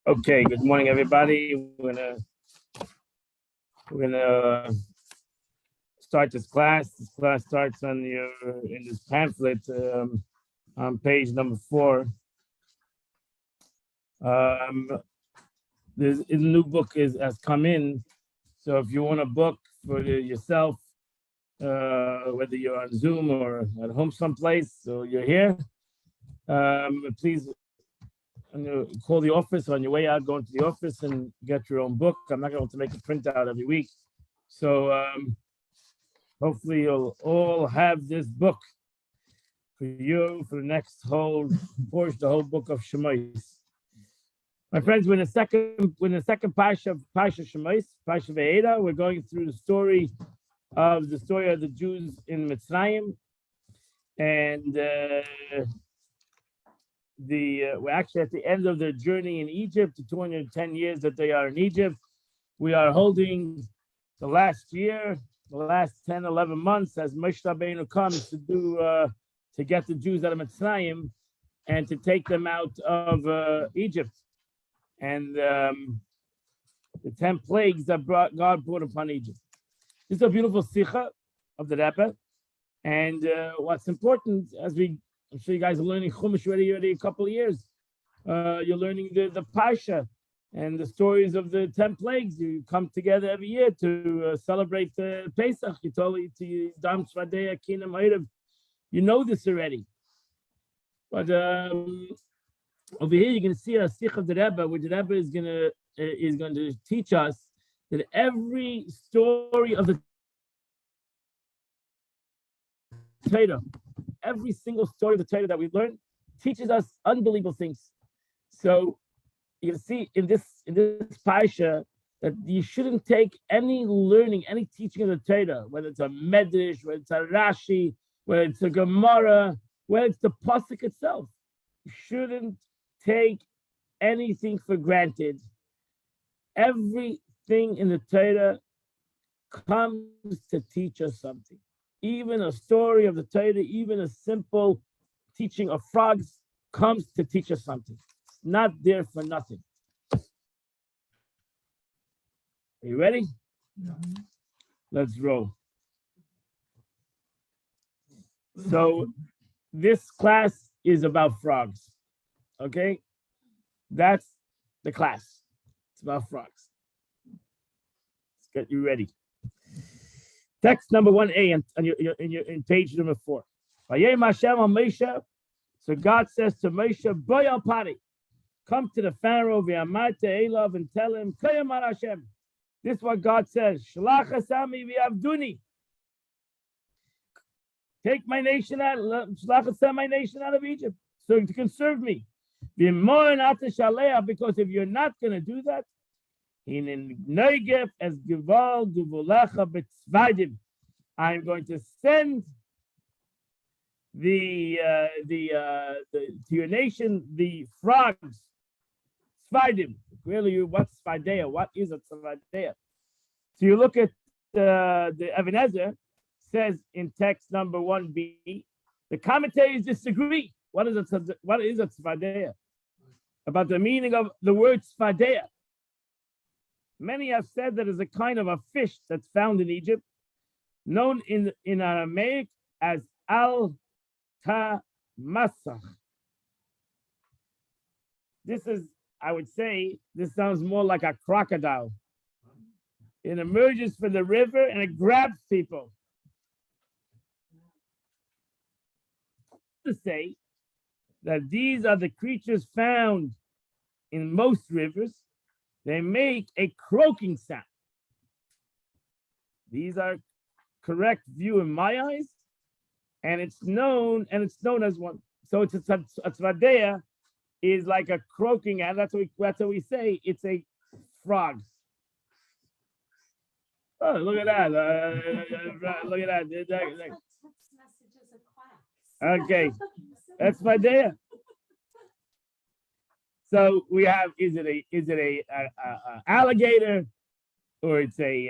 Okay, good morning, everybody. We're gonna start this class. This class starts in this pamphlet on page number 4. There's a new book has come in, so if you want a book for yourself, whether you're on Zoom or at home someplace, so you're here, please call the office on your way out, go into the office and get your own book. I'm not going to make a printout every week. So hopefully you'll all have this book for you for the next whole portion, the whole book of Shemais. My friends, we're in the second Parsha Shemais, Parsha Ve'eda. We're going through the story of the Jews in Mitzrayim, and we're actually at the end of their journey in Egypt, the 210 years that they are in Egypt. We are holding the last year, the last 10, 11 months, as Moshe Rabbeinu comes to get the Jews out of Mitzrayim and to take them out of Egypt. And the 10 plagues that God brought upon Egypt. This is a beautiful sikha of the Rebbe. And what's important, I'm sure you guys are learning Chumash already a couple of years. You're learning the Parsha and the stories of the 10 plagues. You come together every year to celebrate Pesach. You told me to Dam Svadei Kinam Erev. You know this already. But over here, you're going to see a sikh of the Rebbe, where the Rebbe is going to teach us that every story of the Torah, every single story of the Torah that we learn teaches us unbelievable things. So you can see in this Parsha that you shouldn't take any learning, any teaching of the Torah, whether it's a Medrash, whether it's a Rashi, whether it's a Gemara, whether it's the Pasuk itself. You shouldn't take anything for granted. Everything in the Torah comes to teach us something. Even a story of the Torah, even a simple teaching of frogs comes to teach us something. It's not there for nothing. Are you ready? Mm-hmm. Let's roll. So this class is about frogs. Okay? That's the class. It's about frogs. Let's get you ready. Text number 1a in page number 4. So God says to Moshe, Boy al Pari, come to the Pharaoh, and tell him, this is what God says, Shlach asami v'avduni. Take my nation out, my nation out of Egypt, so you can serve me. Because if you're not going to do that, I'm going to send to your nation the frogs. Svadim. Really, what's Svadeya? What is a Svadeya? So you look at the Ebenezer says in text number 1b, the commentators disagree. What is a Svadeya? About the meaning of the word Svadeya. Many have said that is a kind of a fish that's found in Egypt, known in Aramaic as al-tamasach. This is, I would say, this sounds more like a crocodile. It emerges from the river and it grabs people. To say that these are the creatures found in most rivers, they make a croaking sound. These are correct view in my eyes, and it's known as one. So it's a tzvadeya is like a croaking, and that's what we say. It's a frog. Oh, look at that! Look at that! Okay, that's tzvadeya. So we have: is it a alligator, or it's a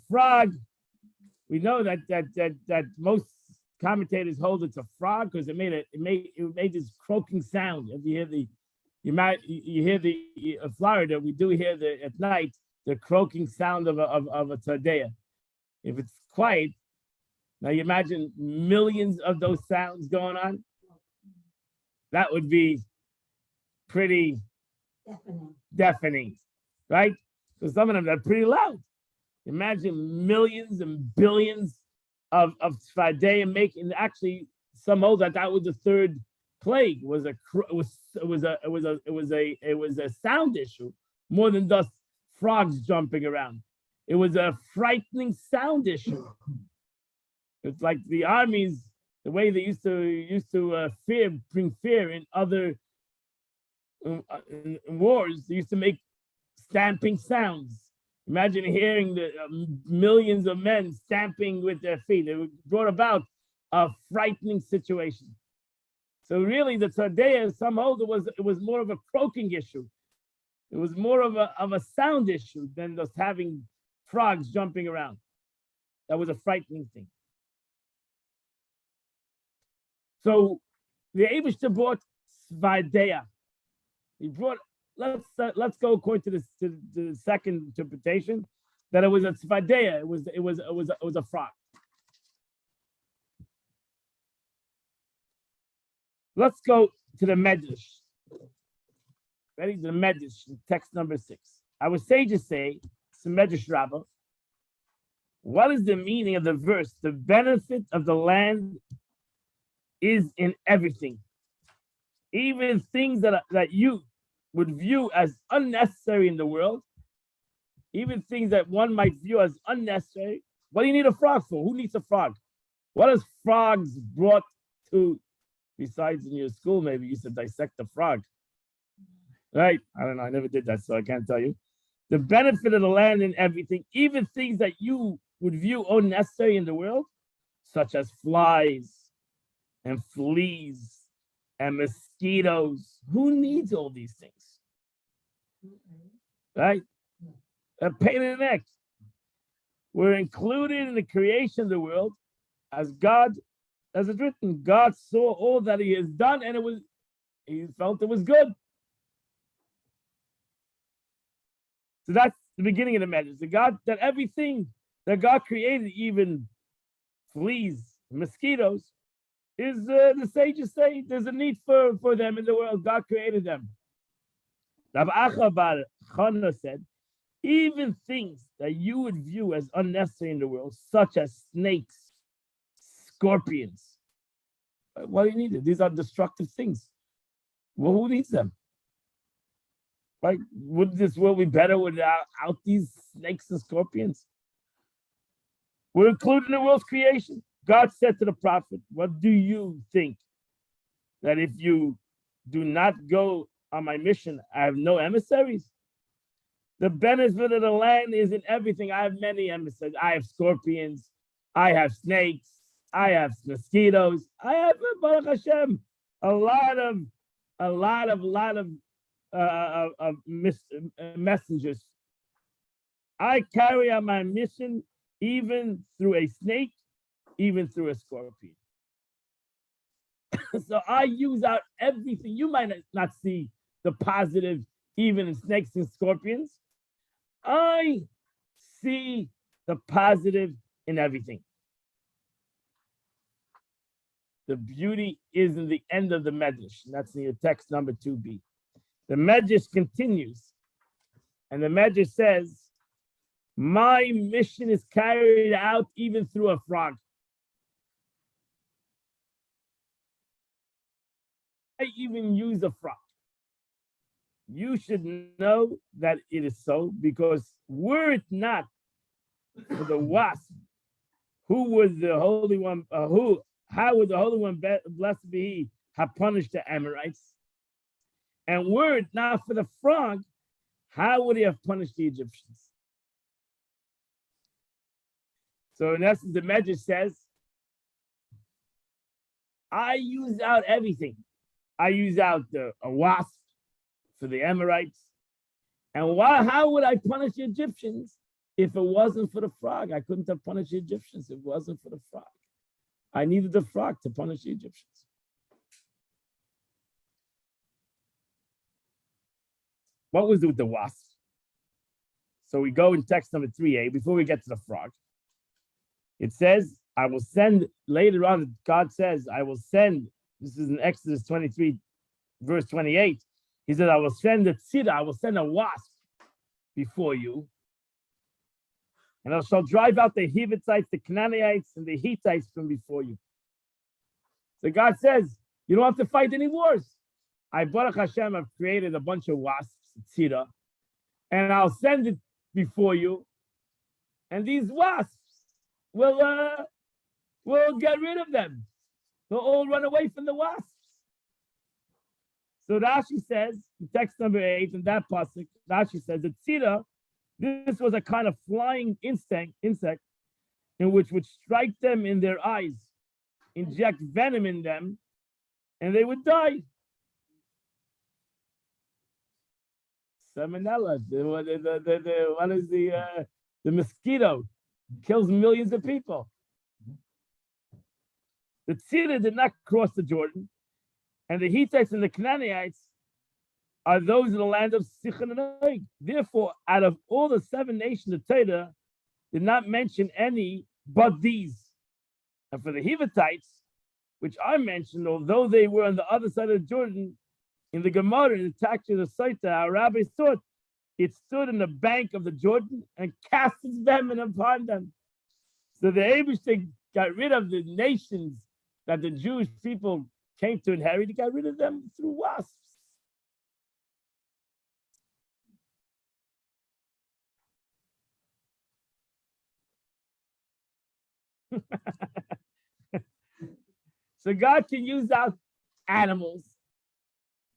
frog? We know that most commentators hold it's a frog because it made this croaking sound. If you hear You hear Florida, we do hear at night the croaking sound of a tardea. If it's quiet, now you imagine millions of those sounds going on. That would be pretty deafening, right? So some of them are pretty loud. Imagine millions and billions of Tzfadei making. Actually, some hold that was the third plague. Was a sound issue more than just frogs jumping around. It was a frightening sound issue. It's like the armies, the way they used to bring fear in other in wars. They used to make stamping sounds. Imagine hearing the millions of men stamping with their feet. It brought about a frightening situation. So really, the Tzadea, some hold it was more of a croaking issue. It was more of a sound issue than just having frogs jumping around. That was a frightening thing. So the Eibishter brought Tzfadea. He brought. Let's go according to the second interpretation, that it was a tzfadea. It was a frog. Let's go to the Medrash. Ready? The Medrash, text number 6. Our sages say, it's the Medrash Rabbah. What is the meaning of the verse? The benefit of the land is in everything, even things that you would view as unnecessary in the world, even things that one might view as unnecessary. What do you need a frog for? Who needs a frog? What is frogs brought to, besides in your school, maybe you used to dissect a frog, right? I don't know, I never did that, so I can't tell you. The benefit of the land and everything, even things that you would view unnecessary in the world, such as flies and fleas and mosquitoes. Who needs all these things? Right? A pain in the neck. We're included in the creation of the world as God, as it's written, God saw all that he has done and he felt it was good. So that's the beginning of the message. That everything that God created, even fleas, mosquitoes, is the sages say there's a need for them in the world. God created them. Rav Acha bar Chana said, even things that you would view as unnecessary in the world, such as snakes, scorpions. What do you need? These are destructive things. Well, who needs them? Like, would this world be better without these snakes and scorpions? We're included in the world's creation. God said to the prophet, what do you think? That if you do not go on my mission, I have no emissaries? The benefit of the land is in everything. I have many emissaries. I have scorpions. I have snakes. I have mosquitoes. I have, Baruch Hashem, a lot of messengers. I carry on my mission even through a snake, even through a scorpion. So I use out everything. You might not see the positive even in snakes and scorpions. I see the positive in everything. The beauty is in the end of the Medrash. And that's in your text number 2b. The Medrash continues. And the Medrash says, my mission is carried out even through a frog. I even use a frog. You should know that it is so, because were it not for the wasp, who was the Holy One, how would the Holy One, blessed be he, have punished the Amorites? And were it not for the frog, how would he have punished the Egyptians? So in essence, the Medrash says, I use out everything. I use out a wasp for the Amorites. And how would I punish the Egyptians if it wasn't for the frog? I couldn't have punished the Egyptians if it wasn't for the frog. I needed the frog to punish the Egyptians. What was it with the wasp? So we go in text number 3a, before we get to the frog. It says, I will send, later on, God says, I will send, this is in Exodus 23, verse 28. He said, I will send a tzira, I will send a wasp before you. And I shall drive out the Hivitzites, the Canaanites, and the Hittites from before you. So God says, you don't have to fight any wars. I, Baruch Hashem, have created a bunch of wasps, tzira, and I'll send it before you. And these wasps will get rid of them. They'll all run away from the wasps. So Rashi says, in text number 8, in that pasuk, Rashi says that tzira, this was a kind of flying insect in which would strike them in their eyes, inject venom in them, and they would die. Salmonella, what is the mosquito? Kills millions of people. The tzira did not cross the Jordan, and the Hittites and the Canaanites are those in the land of Sichon and Og. Therefore, out of all the 7 nations of Torah, did not mention any but these. And for the Hivitites, which I mentioned, although they were on the other side of the Jordan, in the Gemara, in the Takshir of Saita, our rabbis thought it stood in the bank of the Jordan and cast its venom upon them. So the Eibishter got rid of the nations that the Jewish people came to inherit. He got rid of them through wasps. So God can use our animals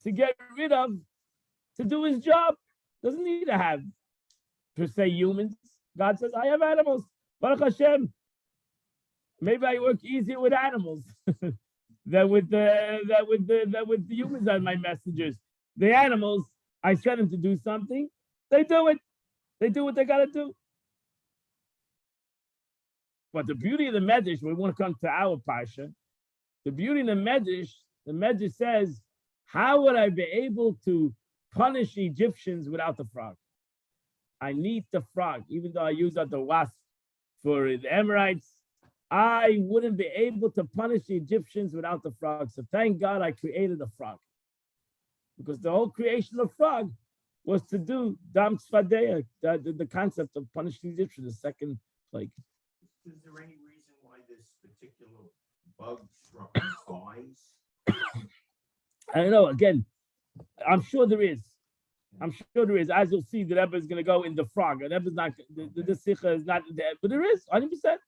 to get rid of, to do his job. Doesn't need to have, per se, humans. God says, I have animals. Baruch Hashem. Maybe I work easier with animals than with the humans as my messengers. The animals, I send them to do something. They do it. They do what they got to do. But the beauty of the Medrash, we want to come to our Parsha. The beauty of the Medrash says, how would I be able to punish Egyptians without the frog? I need the frog. Even though I use the wasp for the Amorites, I wouldn't be able to punish the Egyptians without the frog. So thank God I created a frog. Because the whole creation of frog was to do Dam Tzfadeya, the concept of punishing the Egyptians, the second plague. Is there any reason why this particular bug struck his eyes? I don't know. Again, I'm sure there is. I'm sure there is. As you'll see, the Rebbe is going to go in the frog. The Rebbe is not, the Sikha is not there, but there is, 100%.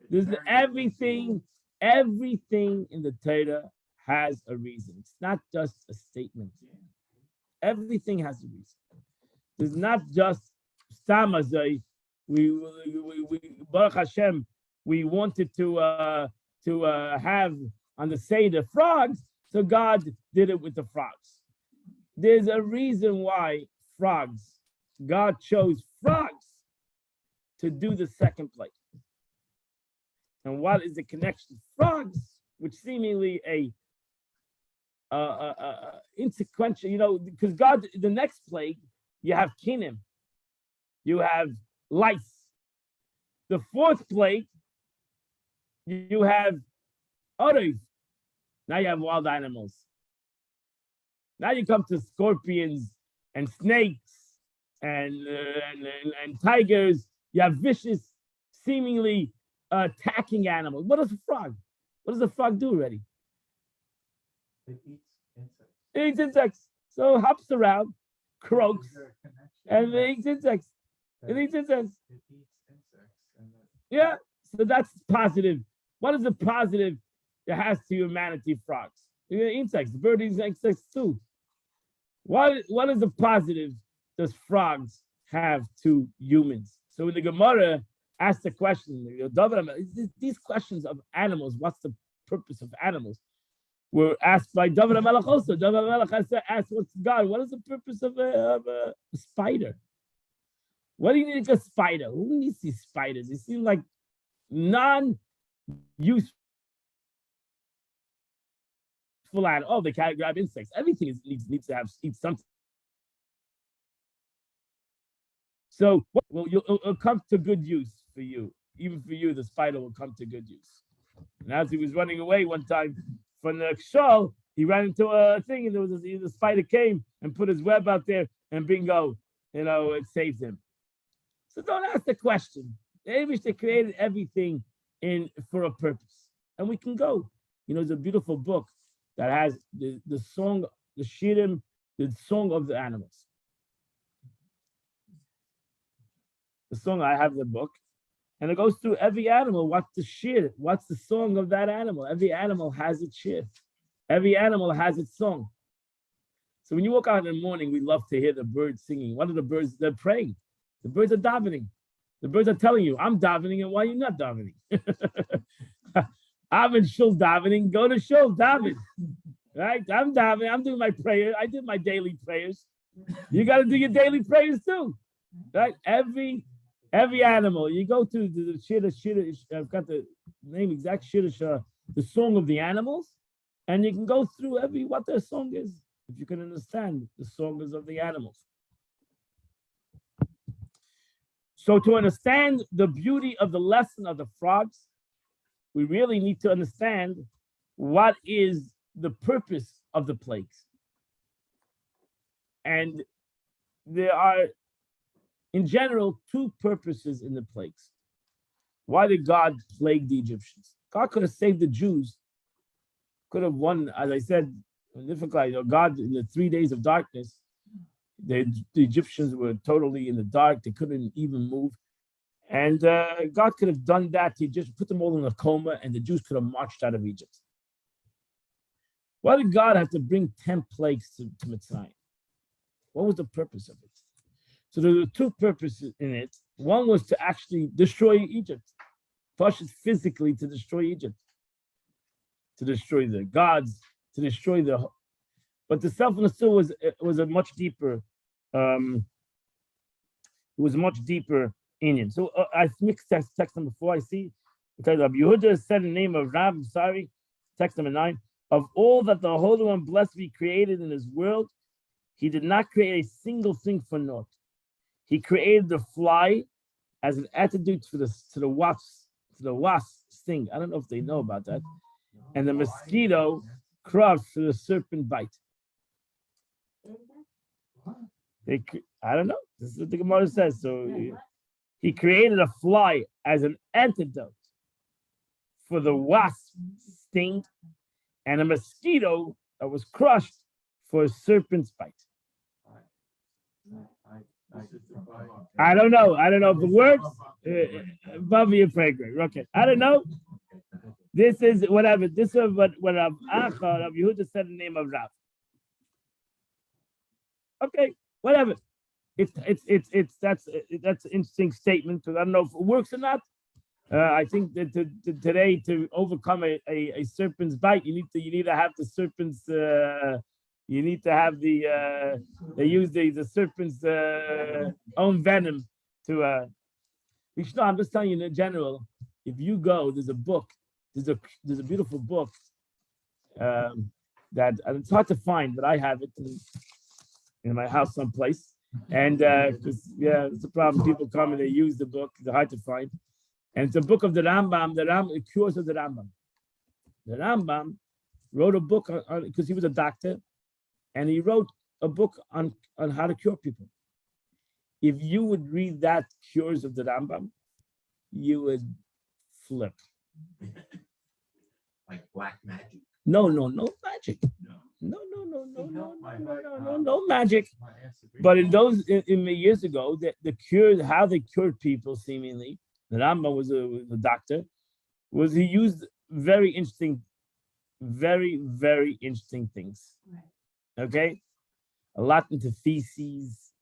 There's everything in the Torah has a reason. It's not just a statement. Everything has a reason. There's not just Stamazai. We Baruch Hashem, we wanted to have on the Seder frogs, so God did it with the frogs. There's a reason why frogs, God chose frogs to do the second plague. And what is the connection? Frogs, which seemingly a insequential, because God, the next plague, you have kinim, you have lice. The fourth plague, you have others. Now you have wild animals. Now you come to scorpions and snakes and tigers. You have vicious, seemingly attacking animals. What does a frog? What does a frog do already? It eats insects. It eats insects. So it hops around, croaks, and it eats insects. It eats insects. It eats insects. Yeah, so that's positive. What is the positive that has to humanity? Frogs, insects, bird eats insects too. What is the positive does frogs have to humans? So when the Gemara asks the question, these questions of animals, what's the purpose of animals, were asked by David HaMelech also. David HaMelech asked, what's God? What is the purpose of a spider? What do you need a spider? Who needs these spiders? They seem like non-useful animals. Oh, they can't grab insects. Everything needs to eat something. So, well, it'll come to good use for you. Even for you, the spider will come to good use. And as he was running away one time from the shawl, he ran into a thing, and the spider came and put his web out there, and bingo, it saved him. So don't ask the question. They created everything for a purpose, and we can go. It's a beautiful book that has the song, the shirim, the song of the animals. The song, I have the book, and it goes through every animal. What's the shir? What's the song of that animal? Every animal has its shir. Every animal has its song. So when you walk out in the morning, we love to hear the birds singing. What are the birds? They're praying. The birds are davening. The birds are telling you, I'm davening, and why are you not davening? I'm in shul davening. Go to shul, daven. Right? I'm davening. I'm doing my prayer. I did my daily prayers. You got to do your daily prayers too. Right? Every animal. You go to the shir, I've got the name exact shir, the song of the animals, and you can go through what their song is, if you can understand the songs of the animals. So to understand the beauty of the lesson of the frogs, we really need to understand what is the purpose of the plagues. And there are, in general, two purposes in the plagues. Why did God plague the Egyptians? God could have saved the Jews, could have won, as I said, God, in the 3 days of darkness, the Egyptians were totally in the dark. They couldn't even move. And God could have done that. He just put them all in a coma, and the Jews could have marched out of Egypt. Why did God have to bring 10 plagues to Mitzrayim? What was the purpose of it? So there were two purposes in it. One was to actually destroy Egypt. Parsha, physically to destroy Egypt. To destroy the gods, to destroy the... But the self-understood was a much deeper... it was a much deeper Indian. So I mixed text number 4, I see. Because Rabbi Yehuda said in the name of Rab, text number 9, of all that the Holy One, blessed be, created in his world, he did not create a single thing for naught. He created the fly as an antidote to the wasp sting. I don't know if they know about that. And the mosquito crush for the serpent bite. I don't know. This is what the Gemara says. So he created a fly as an antidote for the wasp sting, and a mosquito that was crushed for a serpent's bite. I don't know if it works. Above your fragrance. Okay. I don't know. This is whatever. This is what Rav Yehuda said in the name of Rav. Okay, whatever. That's an interesting statement. I don't know if it works or not. I think that today, to overcome a serpent's bite, you need to have the serpent's. You need to have they use the serpent's own venom to. I'm just telling you in general. If you go, there's a book. There's a beautiful book that it's hard to find, but I have it in my house someplace. And it's a problem. People come and they use the book. They're hard to find. And it's a book of the Rambam, the cures of the Rambam. The Rambam wrote a book because he was a doctor, and he wrote a book on how to cure people. If you would read that cures of the Rambam, you would flip. Like black magic? No magic. No magic. But in the years ago, the cure, how they cured people, seemingly, the Rambam was a doctor, was he used very interesting, very, very interesting things. Okay? A lot into feces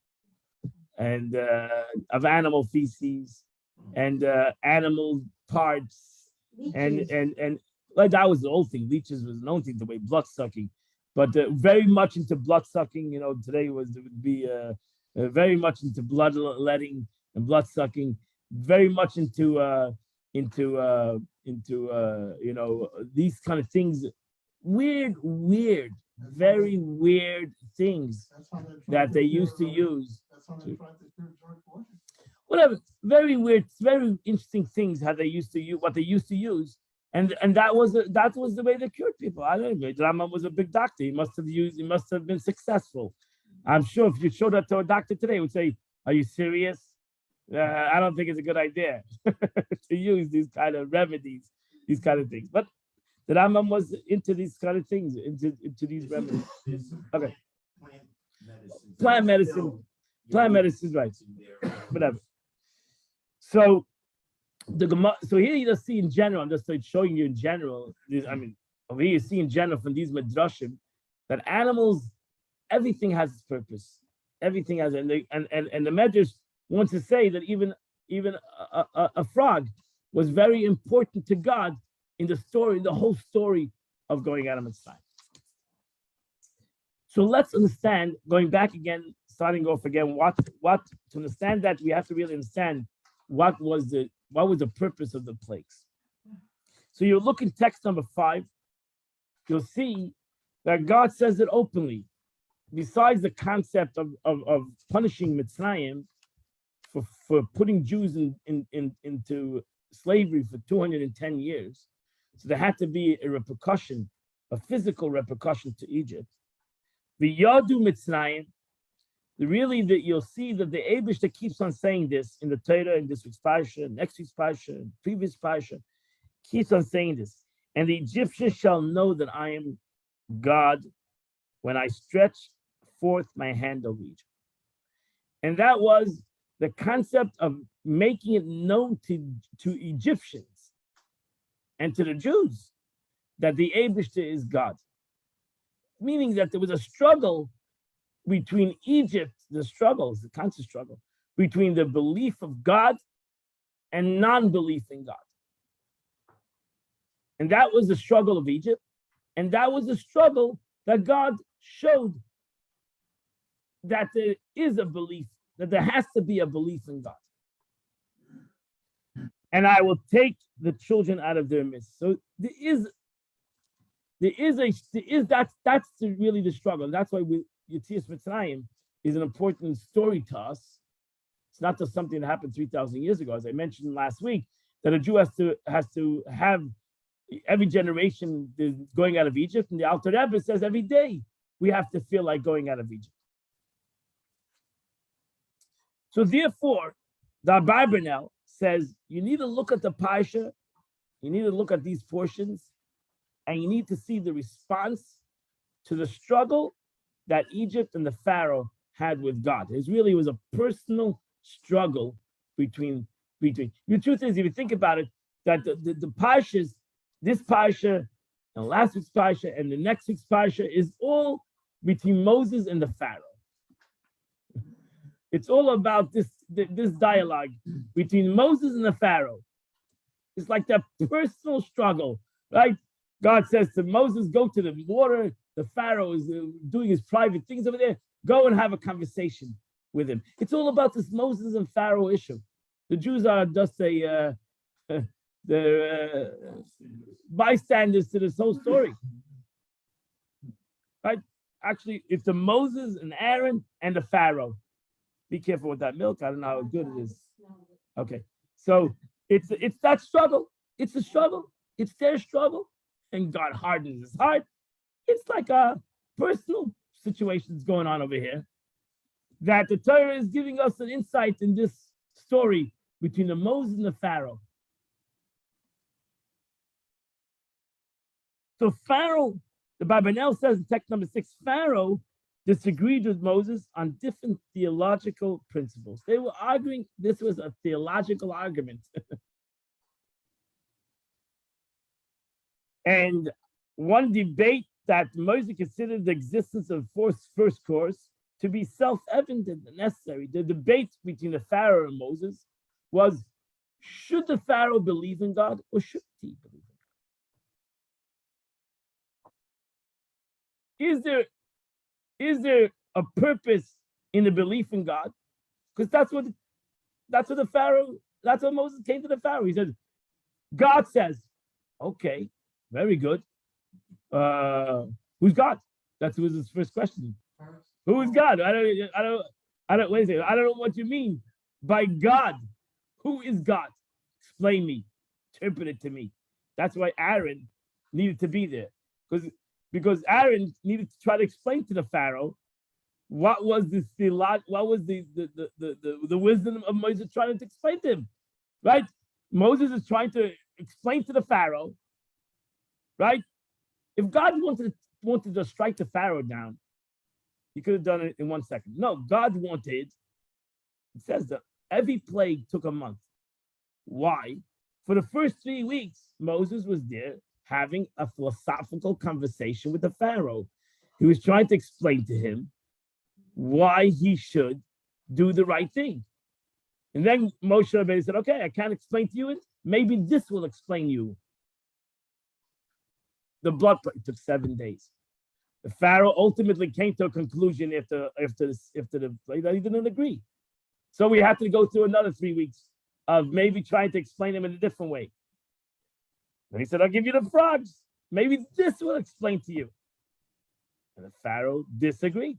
and of animal feces and animal parts and like that was the old thing. Leeches was an old thing, the way blood sucking, but very much into blood sucking. Today would be very much into blood letting and blood sucking. Very much into these kind of things, weird, very weird things that they used to use. That's when they tried to cure George Washington. whatever. Very weird, very interesting things how they used to use what they used to use, and that was the way they cured people. I don't know. Rambam was a big doctor. He must have been successful. I'm sure if you showed that to a doctor today, he would say, "Are you serious? I don't think it's a good idea to use these kind of remedies, these kind of things." But the Rambam was into these kind of things, into these remedies. Okay. Plant medicine. Plant medicine, right? Whatever. So so here you just see in general. I'm just showing you in general. I mean, over here you see in general from these midrashim that animals, everything has its purpose. Everything has, and the medrash wants to say that even a frog was very important to God in the whole story of going out of Mitzrayim. So let's understand, going back again, starting off again, what to understand that we have to really understand what was the purpose of the plagues. So you look in text number 5, you'll see that God says it openly. Besides the concept of punishing Mitzrayim for putting Jews into slavery for 210 years, so there had to be a physical repercussion to Egypt. The Yadu Mitzrayim, that you'll see that the Eibishter keeps on saying this in the Torah, in this week's Parsha, next week's Parsha, previous Parsha, keeps on saying this. And the Egyptians shall know that I am God when I stretch forth my hand over Egypt. And that was the concept of making it known to Egyptians and to the Jews that the Eibishter is God. Meaning that there was a struggle between Egypt, the constant struggle, between the belief of God and non-belief in God. And that was the struggle of Egypt. And that was the struggle that God showed that there is a belief, that there has to be a belief in God. And I will take the children out of their midst. So that's really the struggle. That's why Yetzias Mitzrayim is an important story to us. It's not just something that happened 3,000 years ago. As I mentioned last week, that a Jew has to have every generation going out of Egypt, and the Alter Rebbe says every day we have to feel like going out of Egypt. So therefore, the Abarbanel says you need to look at the Parsha, you need to look at these portions, and you need to see the response to the struggle that Egypt and the Pharaoh had with God. It was a personal struggle between. The truth is, if you think about it, that the Parshas, this Parsha, and last week's Parsha, and the next week's Parsha is all between Moses and the Pharaoh. It's all about this dialogue between Moses and the Pharaoh. It's like that personal struggle, right? God says to Moses, go to the water. The Pharaoh is doing his private things over there. Go and have a conversation with him. It's all about this Moses and Pharaoh issue. The Jews are just bystanders to this whole story. Right? Actually, it's the Moses and Aaron and the Pharaoh. Be careful with that milk. I don't know how good it is. Okay. So it's that struggle. It's a struggle. It's their struggle. And God hardens his heart. It's like a personal situations going on over here. That the Torah is giving us an insight in this story between the Moses and the Pharaoh. So Pharaoh, the Abarbanel says in text number 6, Pharaoh disagreed with Moses on different theological principles. They were arguing, this was a theological argument. And one debate that Moses considered the existence of first course to be self-evident and necessary. The debate between the Pharaoh and Moses was, should the Pharaoh believe in God or shouldn't he believe in God? Is there a purpose in the belief in God? Because that's what Moses came to the Pharaoh. He said, God says, okay, very good. Who's God? That was his first question. Who is God? I don't wait a second. I don't know what you mean. by God. Who is God? Explain me. Interpret it to me. That's why Aaron needed to be there. Because Aaron needed to try to explain to the Pharaoh what was the wisdom of Moses trying to explain to him, right? Moses is trying to explain to the Pharaoh, right? If God wanted to strike the Pharaoh down, he could have done it in 1 second. No, God wanted, it says that every plague took a month. Why? For the first 3 weeks, Moses was there having a philosophical conversation with the Pharaoh. He was trying to explain to him why he should do the right thing. And then Moshe Rabbeinu said, okay, I can't explain to you it. Maybe this will explain you. The blood plague took 7 days. The Pharaoh ultimately came to a conclusion after the plague that he didn't agree. So we had to go through another 3 weeks of maybe trying to explain him in a different way. And he said, I'll give you the frogs. Maybe this will explain to you. And the Pharaoh disagreed.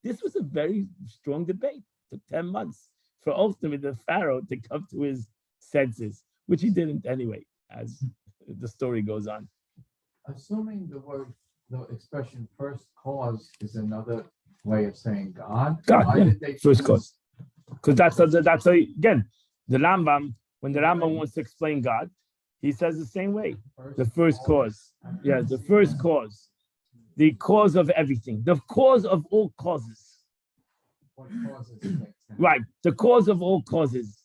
This was a very strong debate. It took 10 months for ultimately the Pharaoh to come to his senses, which he didn't anyway, as the story goes on. Assuming the expression first cause is another way of saying God. God, Why yeah, did they first choose- cause. Because that's again, the Rambam, when the Rambam wants to explain God, he says the same way. The first cause. Yeah, the first cause. The cause of everything. The cause of all causes. What causes it makes sense. Right. The cause of all causes.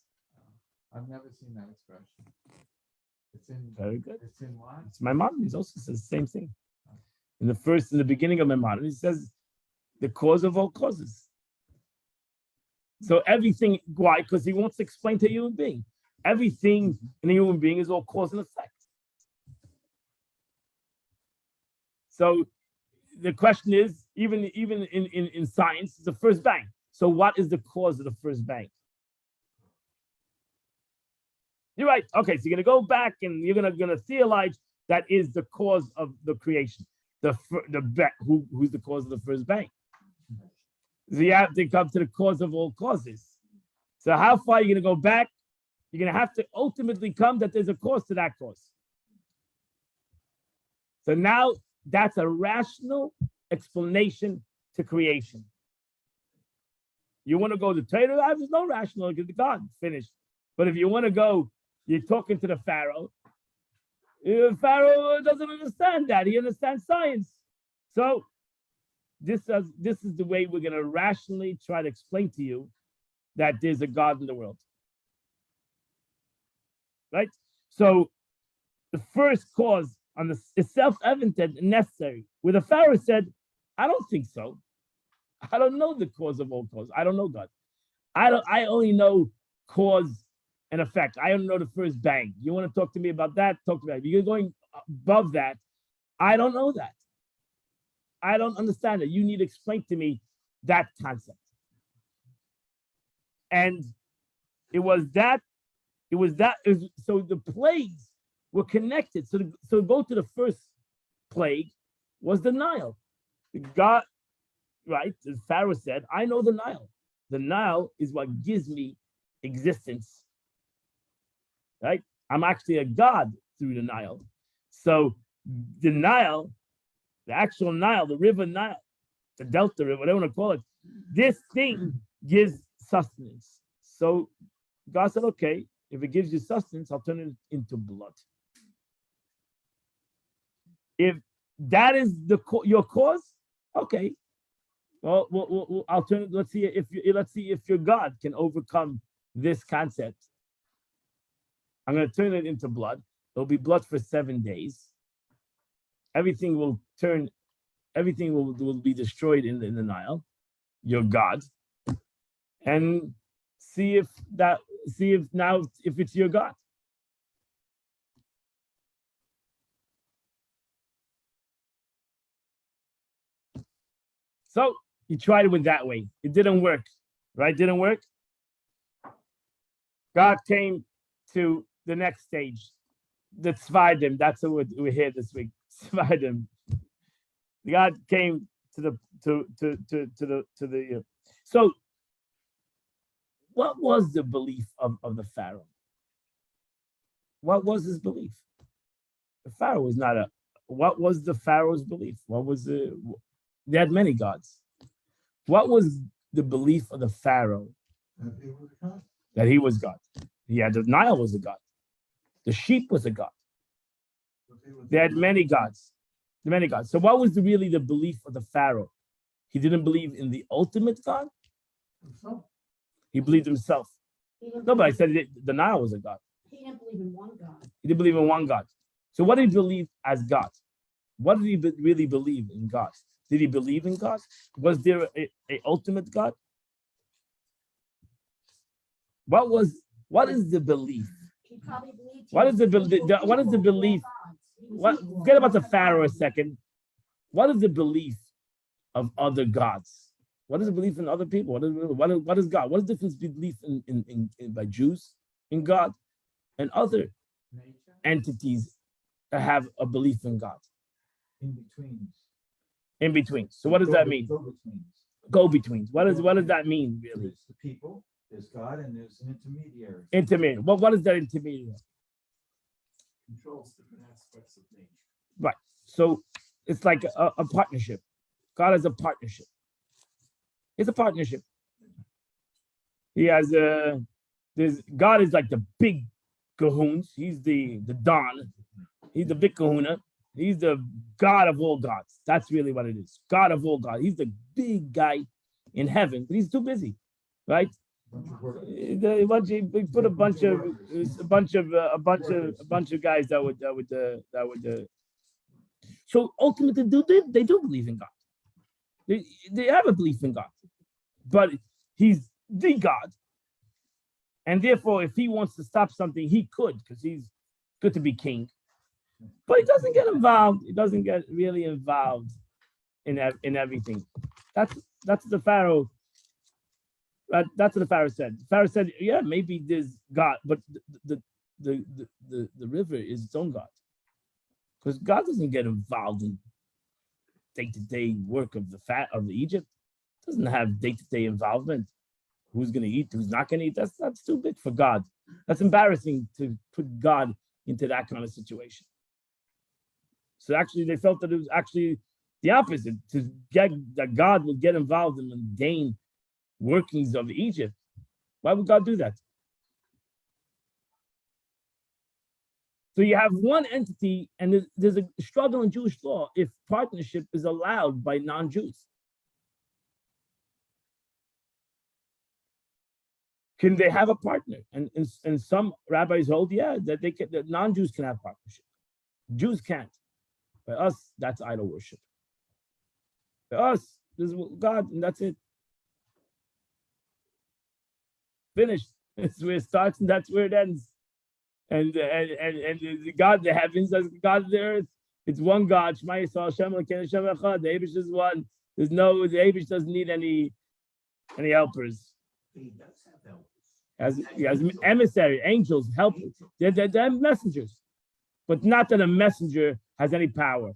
I've never seen that expression. It's in Very good. It's in what? It's my mom. He also says the same thing. In the beginning of my mom, he says the cause of all causes. So everything, why? Because he wants to explain to a human being. Everything in a human being is all cause and effect. So the question is, even in science, it's the first bang. So what is the cause of the first bang? You're right. Okay, so you're gonna go back and you're gonna theorize that is the cause of the creation. Who's the cause of the first bang? So you have to come to the cause of all causes. So how far are you gonna go back? You're gonna have to ultimately come that there's a cause to that cause. So now that's a rational explanation to creation. You want to go to Torah? There's no rational because God finished. But if you want to go, you're talking to the Pharaoh. Pharaoh doesn't understand that. He understands science. So this is the way we're going to rationally try to explain to you that there's a God in the world. Right? So the first cause on the is self-evident and necessary. Where the Pharaoh said, I don't think so. I don't know the cause of all cause. I don't know God. I only know cause and effect. I don't know the first bang. You want to talk to me about that? Talk to me. If you're going above that, I don't know that. I don't understand it. You need to explain to me that concept. And so the plagues were connected. So go to the first plague was the Nile. God, right? The Pharaoh said, I know the Nile. The Nile is what gives me existence. Right? I'm actually a god through the Nile. So the Nile, the actual Nile, the river Nile, the Delta River, whatever you want to call it, this thing gives sustenance. So God said, okay, if it gives you sustenance, I'll turn it into blood. If that is your cause, okay. Well, I'll turn it. Let's see if your God can overcome this concept. I'm going to turn it into blood. It'll be blood for 7 days. Everything will be destroyed in the Nile, your God, and see if it's your God. So he tried it with that way. It didn't work, right? Didn't work. God came to the next stage, the Tzvadim. That's what we're here this week. Tzvadim. God came to the. So what was the belief of the Pharaoh? What was his belief? The Pharaoh was not a. What was the Pharaoh's belief? What was the? They had many gods. What was the belief of the Pharaoh? That he was God. The Nile was a god. The sheep was a god. They had many gods. Many gods. So what was really the belief of the Pharaoh? He didn't believe in the ultimate God. He believed himself. No, but I said the Nile was a god. He didn't believe in one God. He didn't believe in one God. So what did he believe as God? What did he really believe in God? Did he believe in God? Was there a ultimate God? What is the belief? He probably believed. What is the belief? What? Forget about the Pharaoh a second. What is the belief of other gods? What is the belief in other people? What is God? What is the difference between belief in by Jews in God and other entities that have a belief in God? In between. So what does that mean? Go-betweens. What does that mean, really? There's the people, there's God, and there's an intermediary. Intermediary. What is that intermediary? Controls different aspects of nature. Right. So it's like a partnership. God has a partnership. It's a partnership. He has God is like the big kahuns. He's the Don. He's the big kahuna. He's the God of all gods. That's really what it is. God of all gods. He's the big guy in heaven, but he's too busy, right? He put a bunch of guys that would. So ultimately, they do believe in God. They have a belief in God, but he's the God, and therefore, if he wants to stop something, he could, because he's good to be king. But he doesn't get involved. He doesn't get really involved in everything. That's the Pharaoh. That's what the Pharaoh said. The Pharaoh said, "Yeah, maybe there's God, but the river is its own God, because God doesn't get involved in day-to-day work of the Egypt. Doesn't have day-to-day involvement. Who's going to eat? Who's not going to eat? That's too big for God. That's embarrassing to put God into that kind of situation." So actually, they felt that it was actually the opposite, to get that God would get involved in the mundane workings of Egypt. Why would God do that? So you have one entity, and there's a struggle in Jewish law if partnership is allowed by non-Jews. Can they have a partner? And some rabbis hold, that non-Jews can have partnership. Jews can't. By us, that's idol worship. By us, this is God, and that's it. Finished. That's where it starts, and that's where it ends. And God, the heavens, that's God, the earth. It's one God. Shema Yisrael, Hashem Elokeinu, Hashem Echad. The Eibush is one. The Eibush doesn't need any helpers. He does have helpers. He has emissary, angels, helpers. They're messengers. But not that a messenger has any power.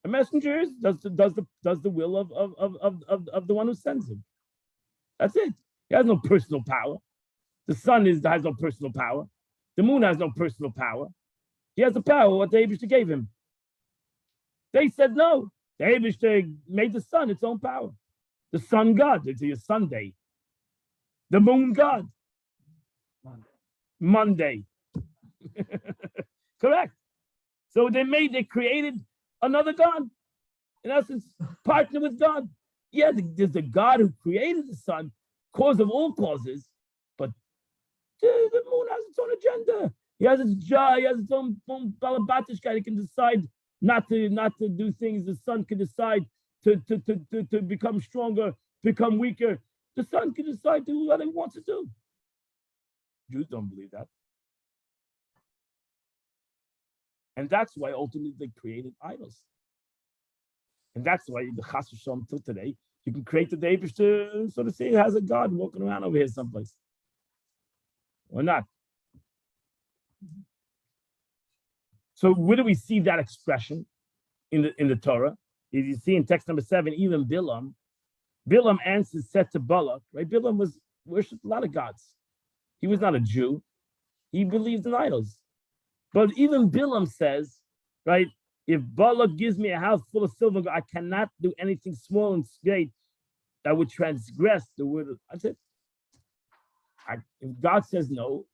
A messenger does the will of the one who sends him. That's it. He has no personal power. The sun has no personal power. The moon has no personal power. He has the power what the Eibush gave him. They said no. The Eibush made the sun its own power. The sun God, it's your Sunday. The moon God. Monday. Correct. So they created another God. In essence, partner with God. Yeah, there's the God who created the sun, cause of all causes, but the moon has its own agenda. He has its own balabatishka. He can decide not to do things. The sun can decide to become stronger, become weaker. The sun can decide to do what he wants to do. Jews don't believe that. And that's why ultimately they created idols. And that's why the Chas v'Shalom till today, you can create the Eibush to sort of say it has a God walking around over here someplace. Or not. So where do we see that expression in the Torah? If you see in text number 7, even Bilam answers, said to Balak, right? Bilam was worshipped a lot of gods. He was not a Jew. He believed in idols. But even Bilam says, right, if Balak gives me a house full of silver, I cannot do anything small and great that would transgress the word. That's it. If God says no,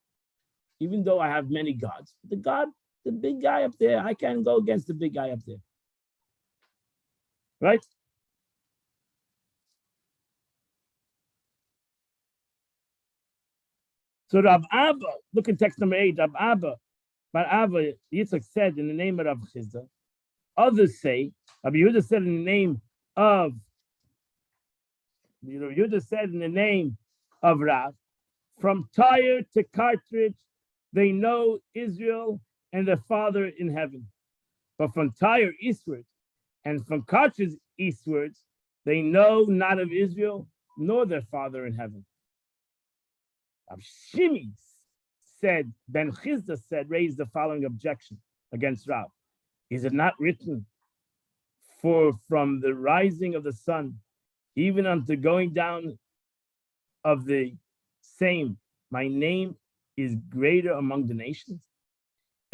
even though I have many gods, the big guy up there, I can't go against the big guy up there. Right? So Rav Abba, look in text number 8, Rav Abba, Bar Abba, Yitzchak said in the name of Rav Chisda. Others say, Rabbi Yehuda said in the name of, Yehuda said in the name of Rav, from Tyre to Carthage, they know Israel and their Father in heaven. But from Tyre eastward and from Carthage eastwards, they know not of Israel nor their Father in heaven. Shimi said, Ben Chizda said, raised the following objection against Rav. Is it not written, for from the rising of the sun, even unto going down of the same, my name is greater among the nations?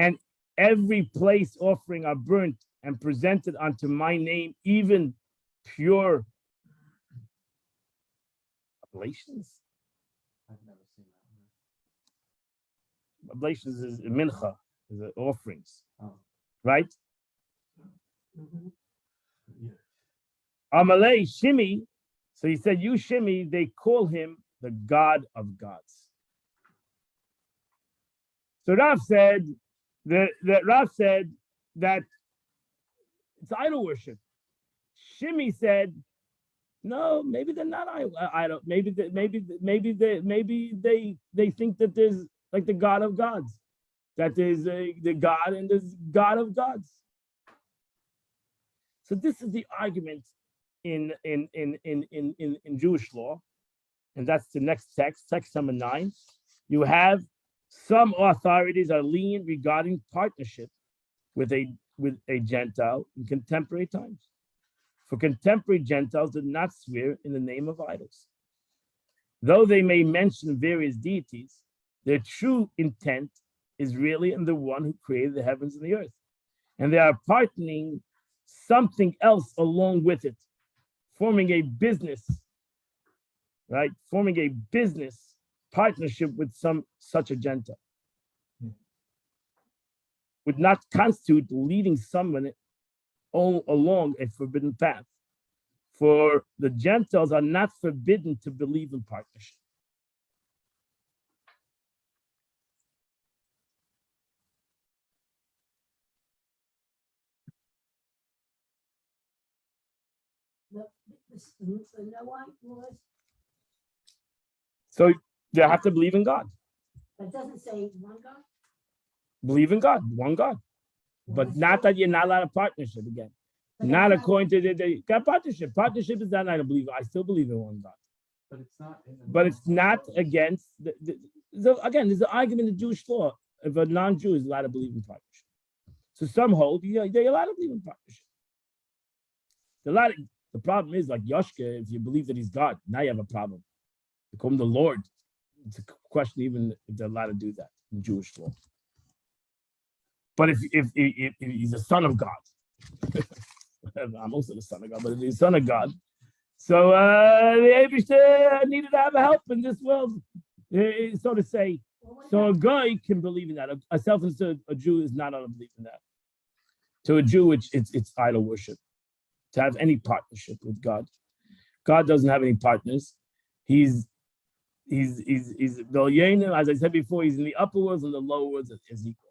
And every place offering are burnt and presented unto my name, even pure oblations. I've never seen that Oblations is mincha, is the offerings, one. right? Yeah. Amalei Shimi, so he said, you Shimi, they call him the God of gods. So Rav said that it's idol worship. Shimi said, no, maybe they're not idol. Maybe they think that there's like the God of gods, that there's the God and there's God of gods. So this is the argument in Jewish law, and that's the next text number 9. You have some authorities are lenient regarding partnership with a Gentile in contemporary times. For contemporary Gentiles did not swear in the name of idols. Though they may mention various deities, their true intent is really in the one who created the heavens and the earth. And they are partnering something else along with it, forming a business, right? Forming a business partnership with such a Gentile. Would not constitute leading someone all along a forbidden path. For the Gentiles are not forbidden to believe in partnership. The Noahide laws, So they have to believe in God. but it doesn't say one God. Believe in God, one God. But not that you're not allowed a partnership again. But Not that's according to the partnership. Partnership is not I don't believe. I still believe in one God. But it's not. But it's not against again, there's an argument in Jewish law if a non-Jew is allowed to believe in partnership. So some hold, they're allowed to believe in partnership. The problem is like Yoshka, if you believe that he's God, now you have a problem. You call him the Lord. It's a question even if they're allowed to do that in Jewish law. But if he's a son of God, I'm also the son of God, but if he's a son of God, so the Eibishter needed to have help in this world, so to say. So a guy can believe in that. A self-insert a Jew is not allowed to believe in that. To a Jew, it's idol worship. To have any partnership with God, God doesn't have any partners. He's Belyanim, as I said before. He's in the upper worlds and the lower worlds is equal.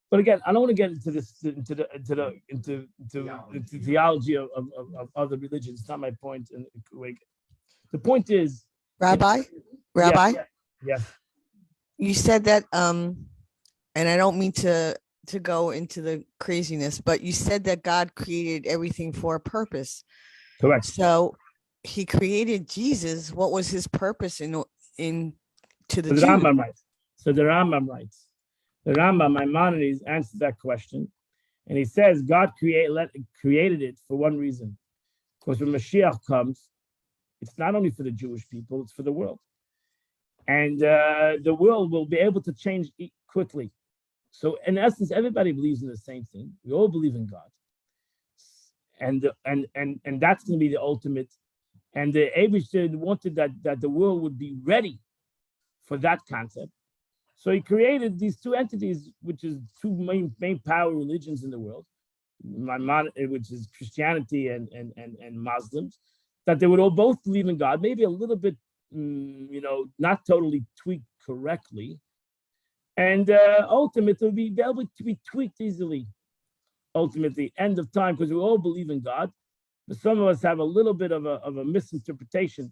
But again, I don't want to get into this into theology of other religions. It's not my point. And the point is, Rabbi, yes. you said that, and I don't mean to go into the craziness, but you said that God created everything for a purpose. Correct. So he created Jesus. What was his purpose to the Jews? Rambam writes. So the Rambam writes. The Rambam, Maimonides, answers that question, and he says God created it for one reason, because when Mashiach comes, It's not only for the Jewish people, it's for the world. And the world will be able to change quickly. So in essence, everybody believes in the same thing. We all believe in God. And that's going to be the ultimate. And the Abishter wanted that the world would be ready for that concept. So he created these two entities, which is two main power religions in the world, which is Christianity and Muslims, that they would all both believe in God, maybe a little bit, not totally tweaked correctly. And ultimately, be able to be tweaked easily. Ultimately, end of time, because we all believe in God. But some of us have a little bit of a misinterpretation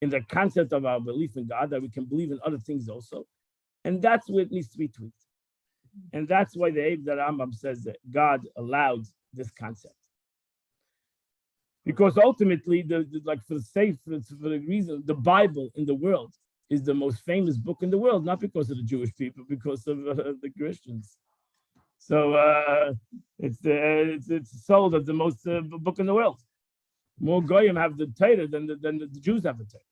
in the concept of our belief in God, that we can believe in other things also. And that's where it needs to be tweaked. And that's why the Rambam says that God allowed this concept. Because ultimately, for the reason, the Bible in the world is the most famous book in the world, not because of the Jewish people, because of the Christians. So it's sold as the most book in the world. More Goyim have the Torah than the Jews have the Torah.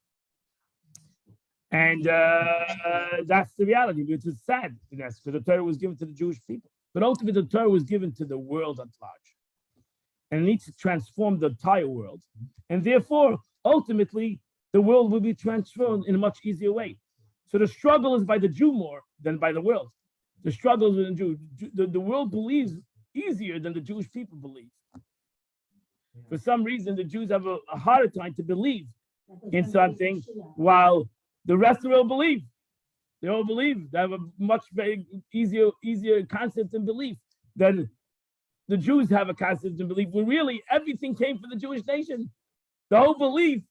And that's the reality, which is sad, because the Torah was given to the Jewish people. But ultimately, the Torah was given to the world at large. And it needs to transform the entire world. And therefore, ultimately, the world will be transformed in a much easier way. So the struggle is by the Jew more than by the world. The struggle is with the Jew. The world believes easier than the Jewish people believe. For some reason, the Jews have a harder time to believe in something, while the rest of the world believe. They all believe. They have a much easier concept and belief than the Jews have a concept and belief. When really everything came from the Jewish nation. The whole belief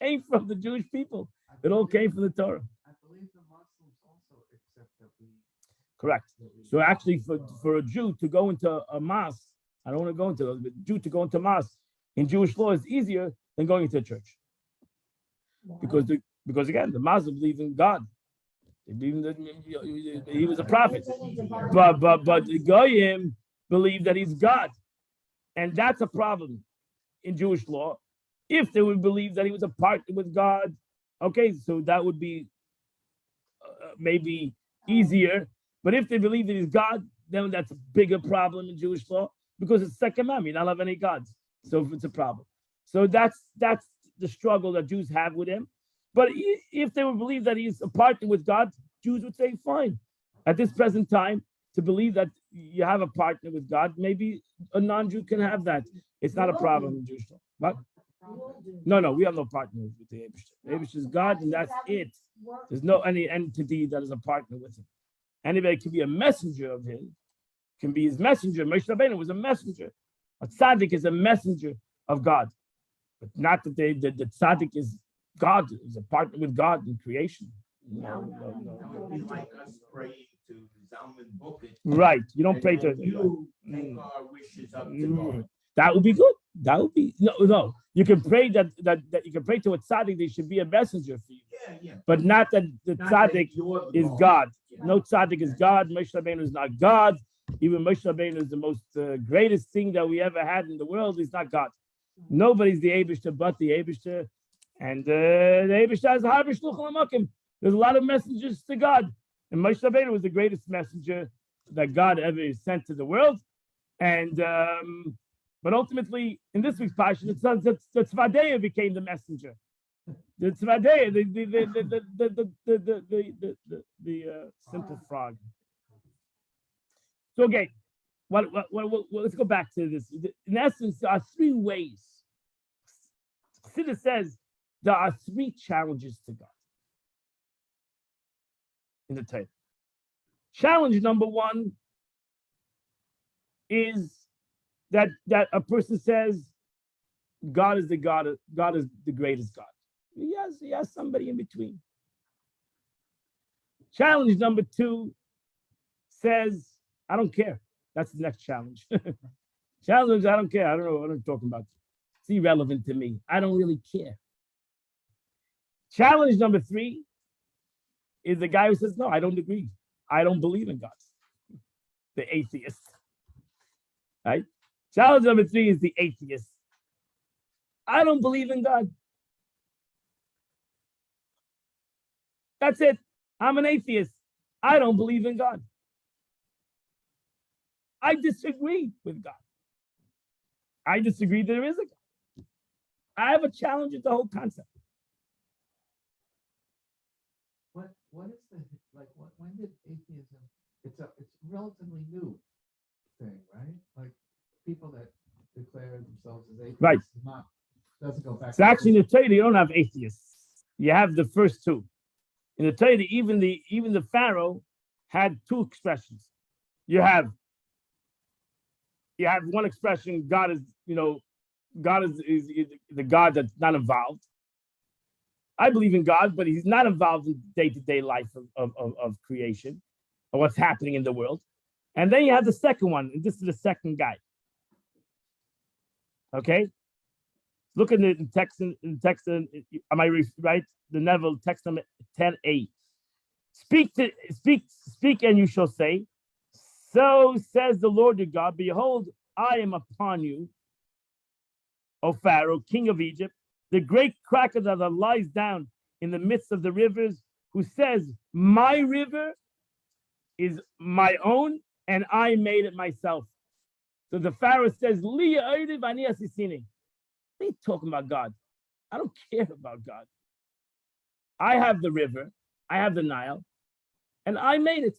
came from the Jewish people. It all came from the Torah. I believe the Muslims also accept that we. Correct. So actually, for a Jew to go into a mosque, I don't want to go into those, but a Jew to go into a mosque in Jewish law is easier than going into a church. Because again, the Muslims believe in God. They believe that he was a prophet. But the Goyim believe that he's God. And that's a problem in Jewish law. If they would believe that he was a partner with God, okay, so that would be maybe easier. But if they believe that he's God, then that's a bigger problem in Jewish law, because it's second commandment, you don't have any gods. So it's a problem. So that's the struggle that Jews have with him. But if they would believe that he's a partner with God, Jews would say, fine. At this present time, to believe that you have a partner with God, maybe a non-Jew can have that. It's not a problem in Jewish law. What? No, we have no partner with the Abish. The Abish is God, and that's it. There's no any entity that is a partner with him. Anybody can be a messenger of him, can be his messenger. Moshe Rabbeinu was a messenger. A tzaddik is a messenger of God, but not that the tzaddik is God, is a partner with God in creation. No. That would be like us praying to Zalman Bookit. Right. You don't pray to You make our wishes up to God. That would be good. That would be no. You can pray that you can pray to a tzaddik. They should be a messenger for you. Yeah. But not that the Not tzaddik that you're the is God. God. Yeah. No tzaddik is God. Moshe Rabbeinu is not God. Even Moshe Rabbeinu is the most greatest thing that we ever had in the world. He's not God. Nobody's the Eibishter but the Eibishter. And the Eibishter is Har B'Shluch L'Makim. There's a lot of messengers to God. And Moshe Rabbeinu was the greatest messenger that God ever sent to the world. And but ultimately, in this week's Parsha, it says that the Tzvadeya became the messenger. The Tzvadeya, the simple frog. So okay, let's go back to this. In essence, there are three ways. Chassidus says there are three challenges to God in the Torah. Challenge number one is that a person says God is the God is the greatest God. He has somebody in between. Challenge number two says, I don't care. That's the next challenge. Challenge, I don't care. I don't know what I'm talking about. It's irrelevant to me. I don't really care. Challenge number three is the guy who says, no, I don't agree. I don't believe in God. The atheist. Right? Challenge number three is the atheist. I don't believe in God. That's it. I'm an atheist. I don't believe in God. I disagree with God. I disagree there is a God. I have a challenge with the whole concept. What is the, when did atheism, it's relatively new thing, right? Like people that declare themselves as atheists. Right. Doesn't go back. So actually, in the Torah, you don't have atheists. You have the first two. In the Torah, even the Pharaoh had two expressions. You have one expression: God is, God is the God that's not involved. I believe in God, but He's not involved in day-to-day life of creation, or what's happening in the world. And then you have the second one, and this is the second guy. Okay, look at the text. Am I right? The Neville text number 10a. Speak, and you shall say, so says the Lord your God, behold, I am upon you, O Pharaoh, king of Egypt, the great crocodile that lies down in the midst of the rivers, who says, my river is my own, and I made it myself. So the Pharaoh says, Li Oidiv ani asisini. What are you talking about God? I don't care about God. I have the river, I have the Nile, and I made it.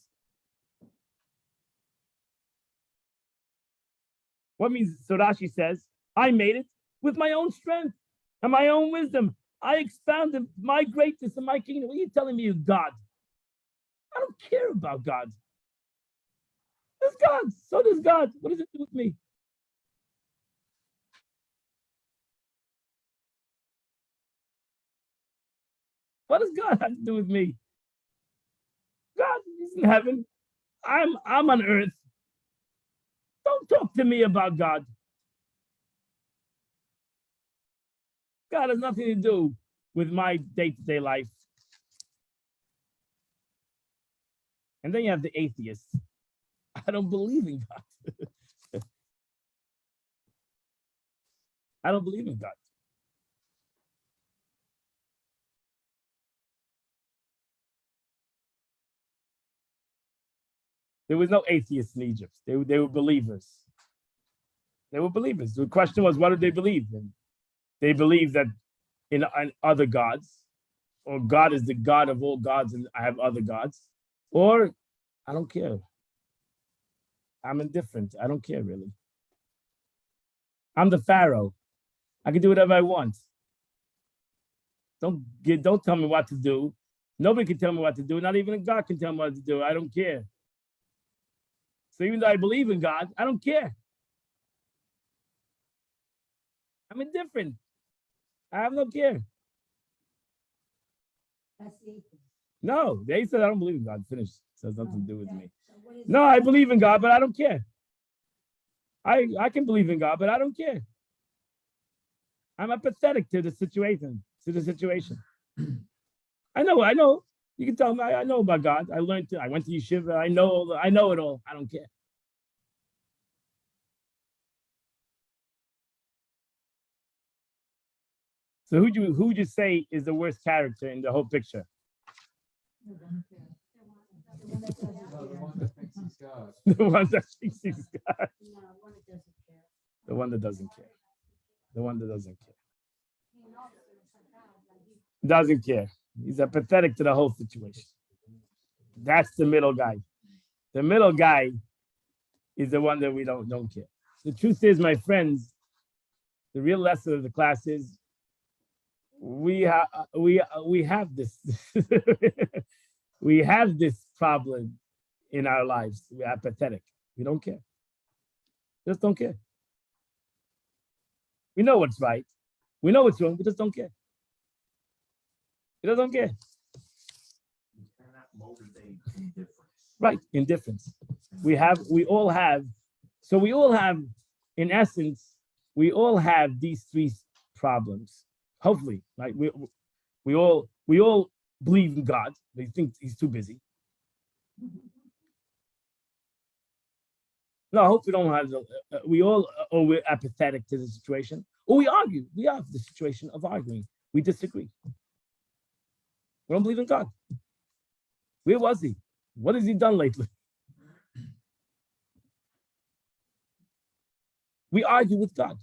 What means, so Rashi says, I made it with my own strength and my own wisdom. I expounded my greatness and my kingdom. What are you telling me is God? I don't care about God. There's God. So does God. What does it do with me? What does God have to do with me? God is in heaven. I'm on earth. Don't talk to me about God. God has nothing to do with my day-to-day life. And then you have the atheists. I don't believe in God. I don't believe in God. There was no atheists in Egypt. They were believers. They were believers. The question was, what did they believe in? They believed that in other gods, or God is the God of all gods and I have other gods, or I don't care. I'm indifferent. I don't care really. I'm the Pharaoh. I can do whatever I want. Don't tell me what to do. Nobody can tell me what to do. Not even God can tell me what to do. I don't care. So even though I believe in God, I don't care. I'm indifferent. I have no care. That's the atheist. No, they said I don't believe in God. Finished. It has nothing to do with me. So what is No, it? I believe in God, but I don't care. I can believe in God, but I don't care. I'm apathetic to the situation. I know. You can tell me I know about God. I went to yeshiva. I know it all. I don't care. So who would you say is the worst character in the whole picture? The one that doesn't The care. one that thinks he's God. The one that thinks he's God. No, one that doesn't care. The one that doesn't care. The one that doesn't care. He knows there's a God, but he Doesn't care. He's apathetic to the whole situation. That's the middle guy. The middle guy is the one that we don't care. The truth is, my friends, the real lesson of the class is we have this we have this problem in our lives. We are apathetic. We don't care. Just don't care. We know what's right. We know what's wrong. We just don't care. We just don't care. You cannot motivate indifference. Right, indifference. We all have, in essence, we all have these three problems. Hopefully, right? We all believe in God. They think he's too busy. No, I hope we don't have. We're apathetic to the situation, or we argue. We have the situation of arguing. We disagree. We don't believe in God. Where was he? What has he done lately? We argue with God.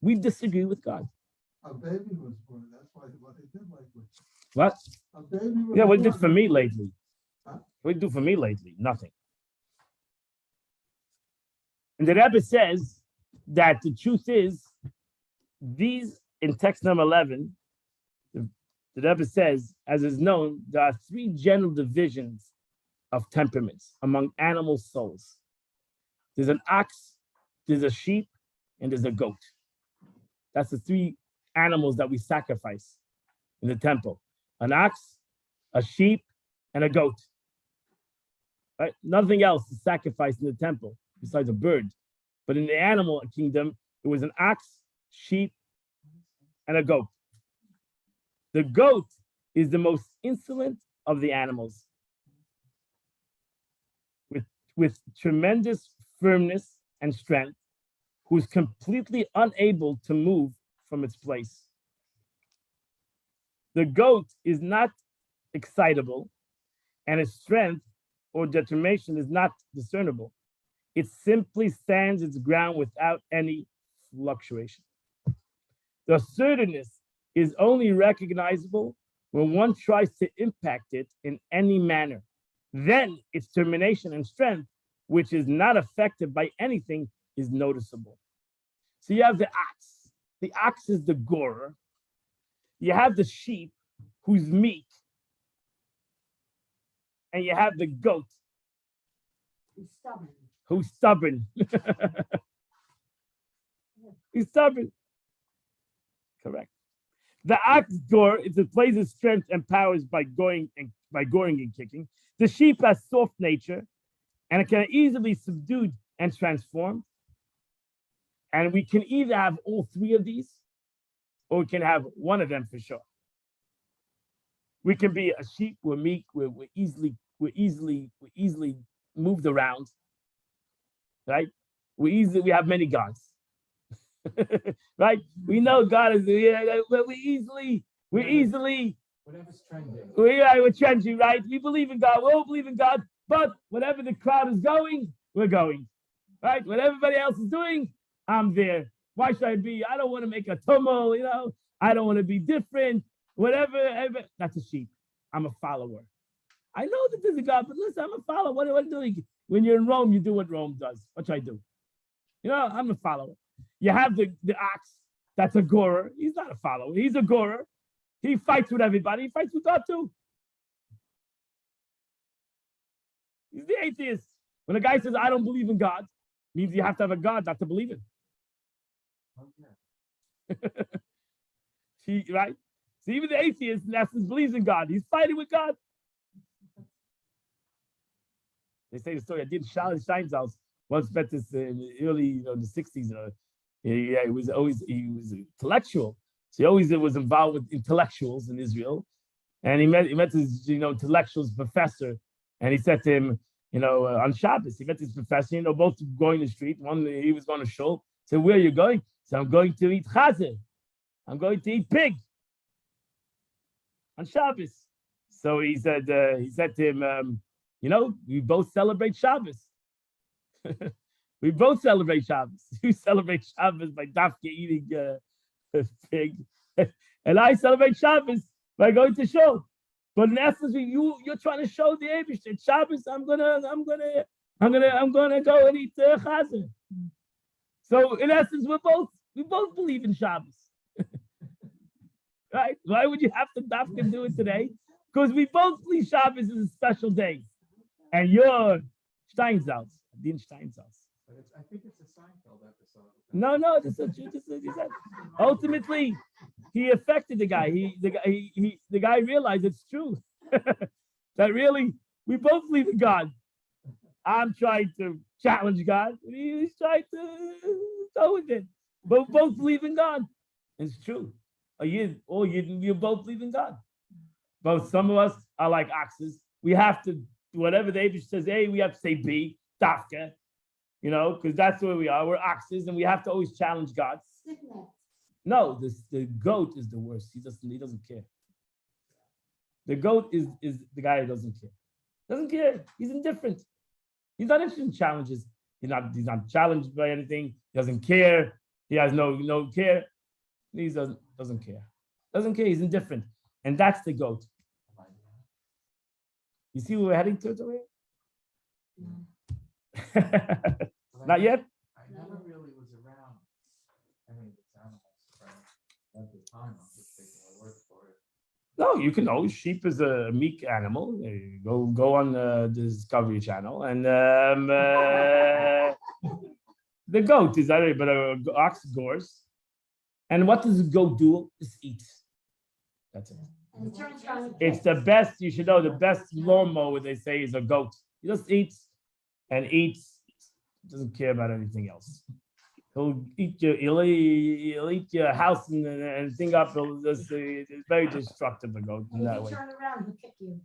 We disagree with God. A baby was born, that's why what they did lately. What? A baby was Yeah, what born. did for me lately? Huh? What did do for me lately? Nothing. And the Rebbe says that the truth is, these in text number 11, the Rebbe says, as is known, there are three general divisions of temperaments among animal souls. There's an ox, there's a sheep, and there's a goat. That's the three animals that we sacrifice in the temple: an ox, a sheep, and a goat. Right? Nothing else is sacrificed in the temple besides a bird. But in the animal kingdom, it was an ox, sheep, and a goat. The goat is the most insolent of the animals, with tremendous firmness and strength, who's completely unable to move from its place. The goat is not excitable, and its strength or determination is not discernible. It simply stands its ground without any fluctuation. The assertiveness is only recognizable when one tries to impact it in any manner. Then its determination and strength, which is not affected by anything, is noticeable. So you have the ox. The ox is the gorer. You have the sheep, who's meek. And you have the goat, He's stubborn. who's stubborn. He's stubborn. Correct. The ox door it displays its strength and powers by goring and kicking. The sheep has soft nature, and it can easily be subdued and transformed. And we can either have all three of these, or we can have one of them for sure. We can be a sheep. We're meek. We're easily moved around. Right? We have many gods. Right? We know God is. We're easily. Whatever's trending. We're trendy, right? We believe in God. We all believe in God. But whatever the crowd is going, we're going. Right? What everybody else is doing, I'm there. Why should I be? I don't want to make a tumult, I don't want to be different. Whatever. That's a sheep. I'm a follower. I know that there's a God, but listen, I'm a follower. What am I doing? When you're in Rome, you do what Rome does. What should I do? I'm a follower. You have the ox. That's a gorer. He's not a follower. He's a gorer. He fights with everybody. He fights with God too. He's the atheist. When a guy says, I don't believe in God, means you have to have a God not to believe in. Okay. See, right? So even the atheist, in essence, believes in God. He's fighting with God. They say the story. I did Stein's house. Once met this in the early, the 60s. He was intellectual. So he always was involved with intellectuals in Israel. And he met his, intellectuals professor. And he said to him, on Shabbos, he met his professor, both going to the street. One, he was going to shul. Said, where are you going? So I'm going to eat chazer. I'm going to eat pig on Shabbos. So he said to him, we both celebrate Shabbos. We both celebrate Shabbos. You celebrate Shabbos by dafka eating pig, and I celebrate Shabbos by going to shul. But in essence, you're trying to show the Abish that Shabbos, I'm gonna go and eat chazer. So in essence, we both believe in Shabbos, right? Why would you have to dafka do it today? Because we both believe Shabbos is a special day, and you're Steinsaltz, Dean Steinsaltz. But I think it's a Seinfeld episode. No, this is ultimately he affected the guy. The guy realized it's true. That really we both believe in God. I'm trying to challenge God, and he's trying to go with it. But we both believe in God. It's true. You both believe in God. But some of us are like oxes. We have to, whatever the Abish says, A, we have to say B, dafka. Because that's where we are. We're oxes, and we have to always challenge God. No, the goat is the worst. He doesn't care. The goat is the guy who doesn't care. Doesn't care. He's indifferent. He's not interested in challenges. He's not challenged by anything. He doesn't care. He has no care. He doesn't care. Doesn't care. He's indifferent. And that's the goat. You see where we're heading to it already? Not yet? I never really was around any of these animals, right? At the time, I'm just taking my word for it. No, you can know sheep is a meek animal. Go on the Discovery Channel, and the goat is that, but an ox gores. And what does a goat do? Just eat. That's it. And it turns around. It's the best. You should know the best lawnmower they say is a goat. He just eats and eats. Doesn't care about anything else. He'll eat your house and thing up. It's very destructive, a goat in And that if way. you turn around, he'll kick you.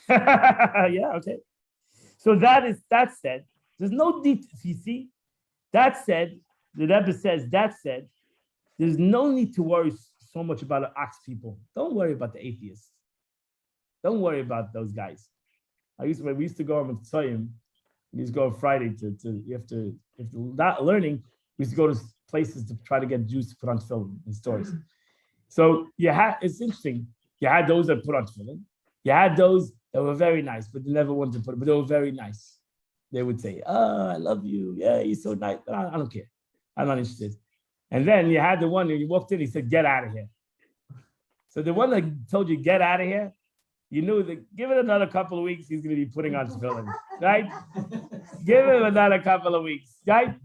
Yeah, okay. So that said, there's no need, you see, that said, the Rebbe says, that said, there's no need to worry so much about the ox people. Don't worry about the atheists. Don't worry about those guys. We used to go on with Tzayim. We used to go on Friday if not learning, we used to go to places to try to get Jews to put on tefillin in stores. So it's interesting. You had those that put on tefillin. You had those that were very nice, but they never wanted to put it, but they were very nice. They would say, "Oh, I love you. Yeah, you're so nice." But I don't care. I'm not interested. And then you had the one when you walked in, he said, "Get out of here." So the one that told you, "Get out of here," you knew that give it another couple of weeks, he's going to be putting on tefillin, right? Give him another couple of weeks, right?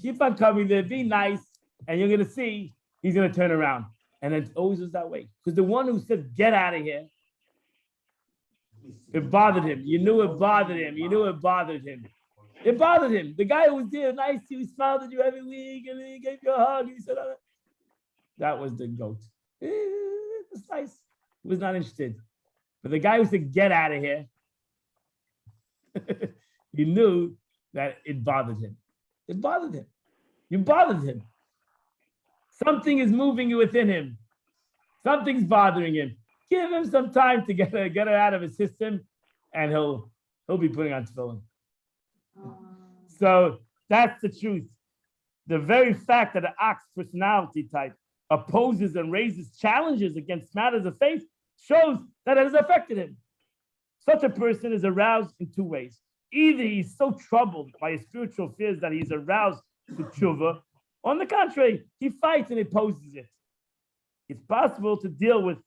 Keep on coming there, be nice, and you're going to see he's going to turn around. And it always was that way. Because the one who said, "Get out of here," it bothered him. You knew it bothered him. You knew it bothered him. It bothered him. The guy who was there, nice to you, he smiled at you every week, and he gave you a hug. He said, that was the goat. It was nice. He was not interested. But the guy who said, "Get out of here," you knew that it bothered him. It bothered him. You bothered him. Something is moving within him. Something's bothering him. Give him some time to get it out of his system, and he'll be putting on tefillin. So that's the truth. The very fact that an ox personality type opposes and raises challenges against matters of faith shows that it has affected him. Such a person is aroused in two ways. Either he's so troubled by his spiritual fears that he's aroused to tshuva. On the contrary, he fights and opposes it. It's possible to deal with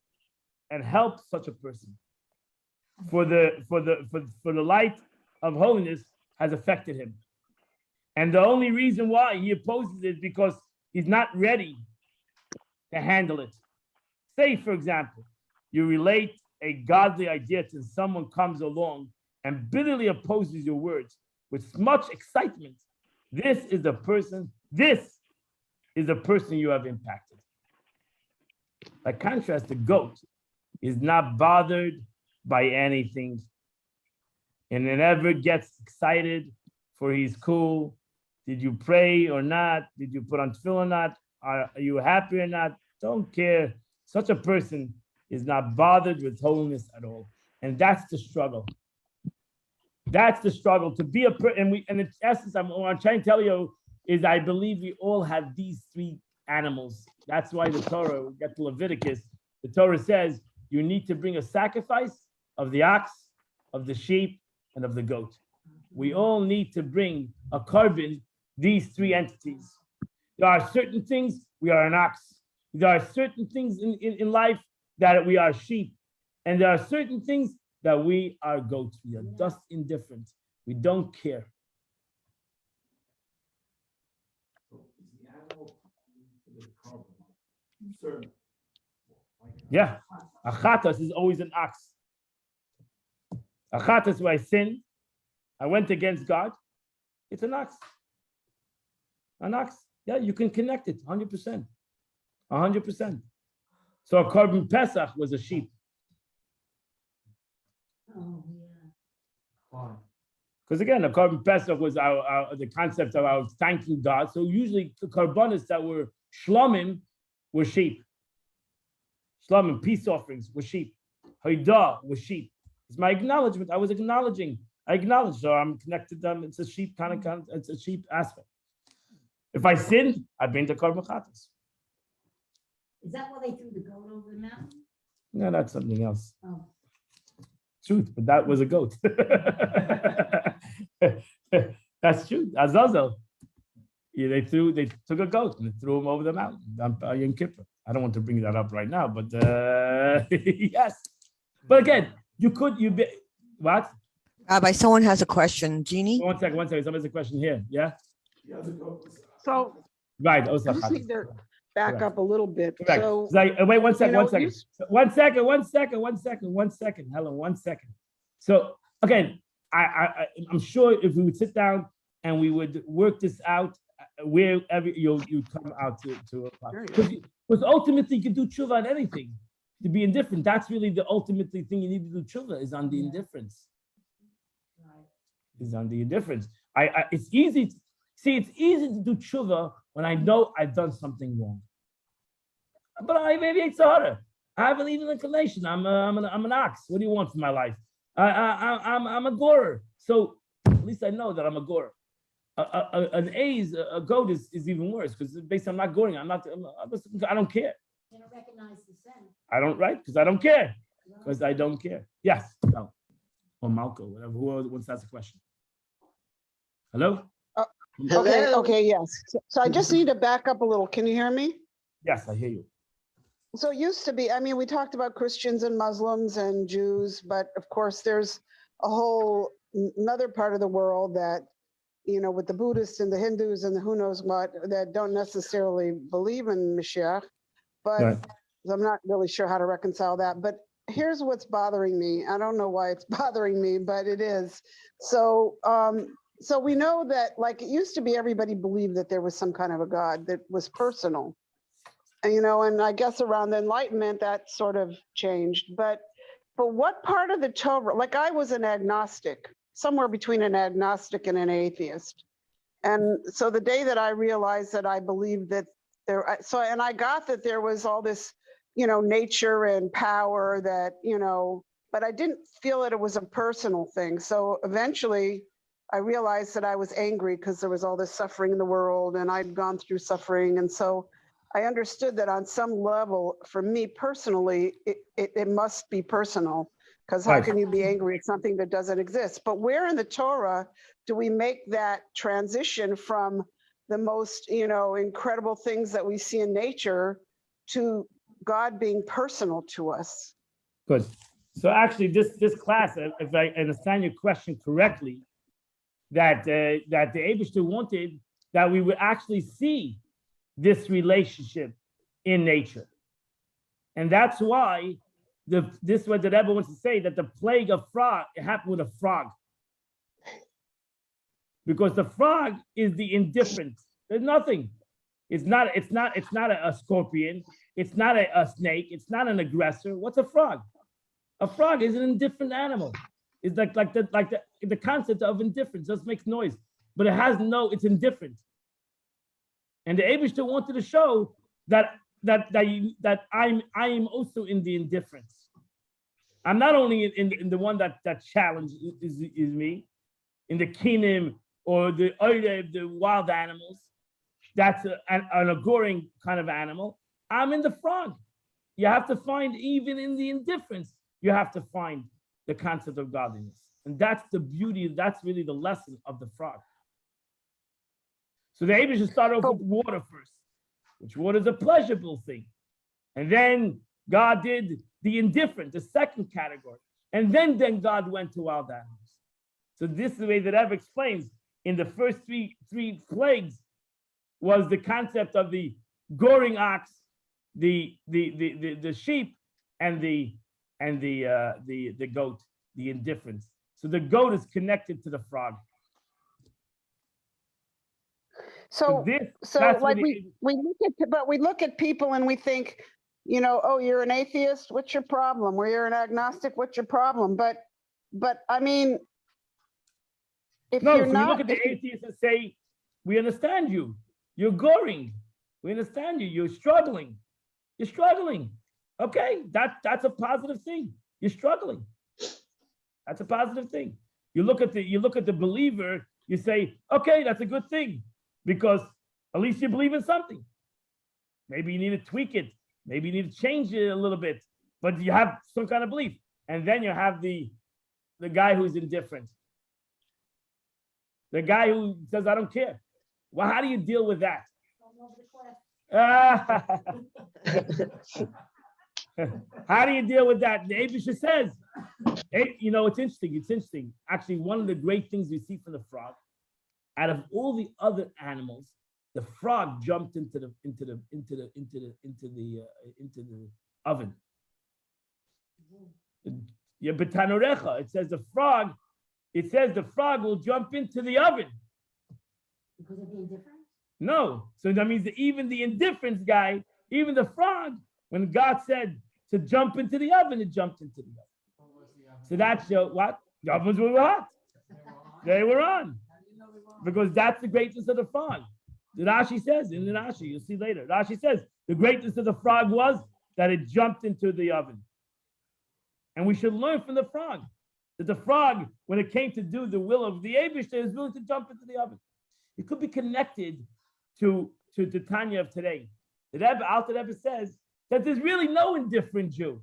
and help such a person. For the light of holiness has affected him. And the only reason why he opposes it is because he's not ready to handle it. Say, for example, you relate a godly idea to someone comes along and bitterly opposes your words with much excitement. This is the person you have impacted. By contrast, the goat is not bothered by anything. And it never gets excited for he's cool. Did you pray or not? Did you put on tefillin or not? Are you happy or not? Don't care. Such a person is not bothered with holiness at all. And that's the struggle. That's the struggle to be a person. And in essence, what I'm trying to tell you is I believe we all have these three animals. That's why the Torah, we get to Leviticus, the Torah says you need to bring a sacrifice of the ox, of the sheep, and of the goat. We all need to bring a carbon, these three entities. There are certain things we are an ox. There are certain things in life that we are sheep. And there are certain things that we are goats. We are just indifferent. We don't care. Yeah, a chatas is always an ox. A chatas where I sin, I went against God, it's an ox. An ox. Yeah, you can connect it 100%. 100%. So a korban Pesach was a sheep. Oh, yeah. Why? Because again, a korban Pesach was the concept of our thanking God. So usually the korbanos that were shlomim were sheep. Shlomim, peace offerings, were sheep. Haidah was sheep. It's my acknowledgement. I was acknowledging. I acknowledge, so I'm connected to them. It's a sheep it's a sheep aspect. If I sinned, I've been to korban chatas. Is that why they threw the goat over the mountain? No, that's something else. Oh, Truth, but that was a goat. That's true. Azazel. Yeah, they took a goat and they threw him over the mountain on Yom Kippur. I don't want to bring that up right now, but yes. But again, what? Rabbi, someone has a question. Jeannie? One second. Somebody has a question here. Yeah? So Right. I just need to back Correct. up a little bit. Correct. So, Wait, one second. you know, One second. Helen, 1 second. So again, I'm sure if we would sit down and we would work this out, wherever you come out to because ultimately you can do tshuva on anything. To be indifferent, that's really the ultimate thing you need to do tshuva is on the indifference. Is on the indifference. It's easy. It's easy to do tshuva when I know I've done something wrong. But maybe it's harder. I have an evil inclination. I'm an ox. What do you want from my life? I'm a gorer. So at least I know that I'm a gorer. A goat is even worse because based on I'm not goring. I don't care. they don't recognize the sin. I don't because I don't care. Because I don't care. Yes. No. Or Malco, whatever. Who wants to ask a question? Hello? okay, yes. So I just need to back up a little. Can you hear me? Yes, I hear you. So it used to be, I mean, we talked about Christians and Muslims and Jews, but of course there's a whole another part of the world that, you know, with the Buddhists and the Hindus and the who knows what, that don't necessarily believe in Mashiach, but Right. I'm not really sure how to reconcile that. But here's what's bothering me. I don't know why it's bothering me, but it is. So, so we know that, like, it used to be everybody believed that there was some kind of a God that was personal. And, you know, and I guess around the Enlightenment that sort of changed. But what part of the Torah, like I was an agnostic, somewhere between an agnostic and an atheist. And so the day that I realized that I believed that and I got that there was all this, you know, nature and power that, you know, but I didn't feel that it was a personal thing. So eventually I realized that I was angry because there was all this suffering in the world and I'd gone through suffering. And so I understood that on some level, for me personally, it must be personal, because how Right. can you be angry at something that doesn't exist? But where in the Torah do we make that transition from the most, you know, incredible things that we see in nature to God being personal to us? Good. So actually, this class, if I understand your question correctly, that the Eibishter wanted that we would actually see this relationship in nature, and that's why this is what the Rebbe wants to say, that the plague of frog, it happened with a frog, because the frog is the indifference. There's nothing. It's not a scorpion. It's not a snake. It's not an aggressor. What's a frog? A frog is an indifferent animal. It's like the concept of indifference. Just makes noise, but it's indifferent. And the Eibishter wanted to show that I am also in the indifference. I'm not only in the one that challenge is me, in the kinim or the wild animals. That's an agoring kind of animal. I'm in the frog. You have to find, even in the indifference, you have to find the concept of godliness. And that's the beauty, that's really the lesson of the frog. So the Abel should start off with water first, which water is a pleasurable thing. And then God did the indifferent, the second category. And then God went to wild animals. So this is the way that Eva explains. In the first three plagues was the concept of the goring ox, the sheep, and the goat, the indifference. So the goat is connected to the frog. So that's like really, we look at people and we think, you know, oh, you're an atheist, what's your problem? Or you're an agnostic, what's your problem? But I mean, if no, you're so not, we look at the atheists and say, we understand you. You're goring. We understand you. You're struggling. You're struggling. Okay, that's a positive thing. You're struggling. That's a positive thing. You look at the believer, you say, okay, that's a good thing, because at least you believe in something. Maybe you need to tweak it, maybe you need to change it a little bit, but you have some kind of belief. And then you have the guy who's indifferent. The guy who says, I don't care. Well, how do you deal with that? How do you deal with that? The Abisha says, hey, you know, it's interesting. Actually, one of the great things we see from the frog, out of all the other animals, the frog jumped into the oven. It says the frog will jump into the oven. Because of the indifference? No. So that means that even the indifference guy, even the frog, when God said to jump into the oven, it jumped into the oven. So that's what? The ovens were hot. They were on. Because that's the greatness of the frog. The Rashi says, in the Rashi, you'll see later, Rashi says, the greatness of the frog was that it jumped into the oven. And we should learn from the frog, that the frog, when it came to do the will of the Eibishter, is willing to jump into the oven. It could be connected to the Tanya of today. The Rebbe, Alter Rebbe says that there's really no indifferent Jew.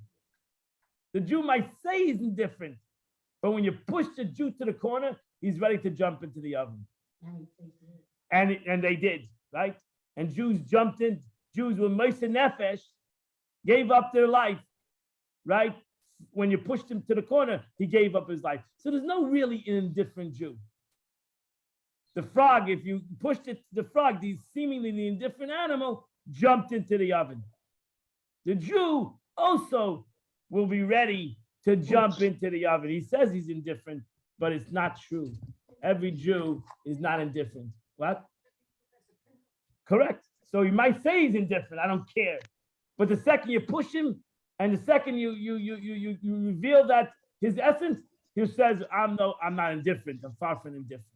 The Jew might say he's indifferent, but when you push the Jew to the corner, he's ready to jump into the oven. And they did, right? And Jews jumped in. Jews were Moshe Nefesh, gave up their life, right? When you pushed him to the corner, he gave up his life. So there's no really indifferent Jew. The frog, if you pushed it, the frog, the seemingly indifferent animal, jumped into the oven. The Jew also will be ready to jump into the oven. He says he's indifferent, but it's not true. Every Jew is not indifferent. What? Correct. So you might say he's indifferent. I don't care. But the second you push him, and the second you reveal that his essence, he says, I'm not indifferent. I'm far from indifferent.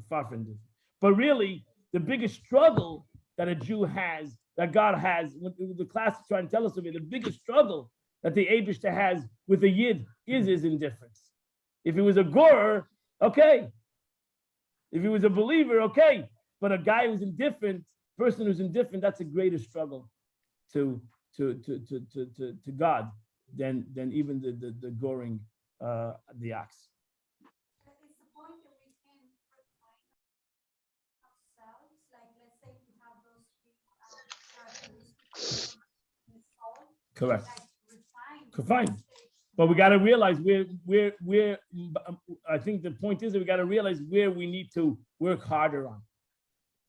Far from indifferent. But really, the biggest struggle that a Jew has, that God has, what the class is trying to tell us of it, the biggest struggle that the Eibishter has with a Yid is his indifference. If he was a gorer, okay. If he was a believer, okay. But a guy who's indifferent, person who's indifferent, that's a greater struggle to God than even the goring the ox. But it's the point that we can refine ourselves. Like, let's say we have those three characteristics in the soul. Correct. Like, Fine. But we got to realize where I think the point is that we got to realize where we need to work harder on.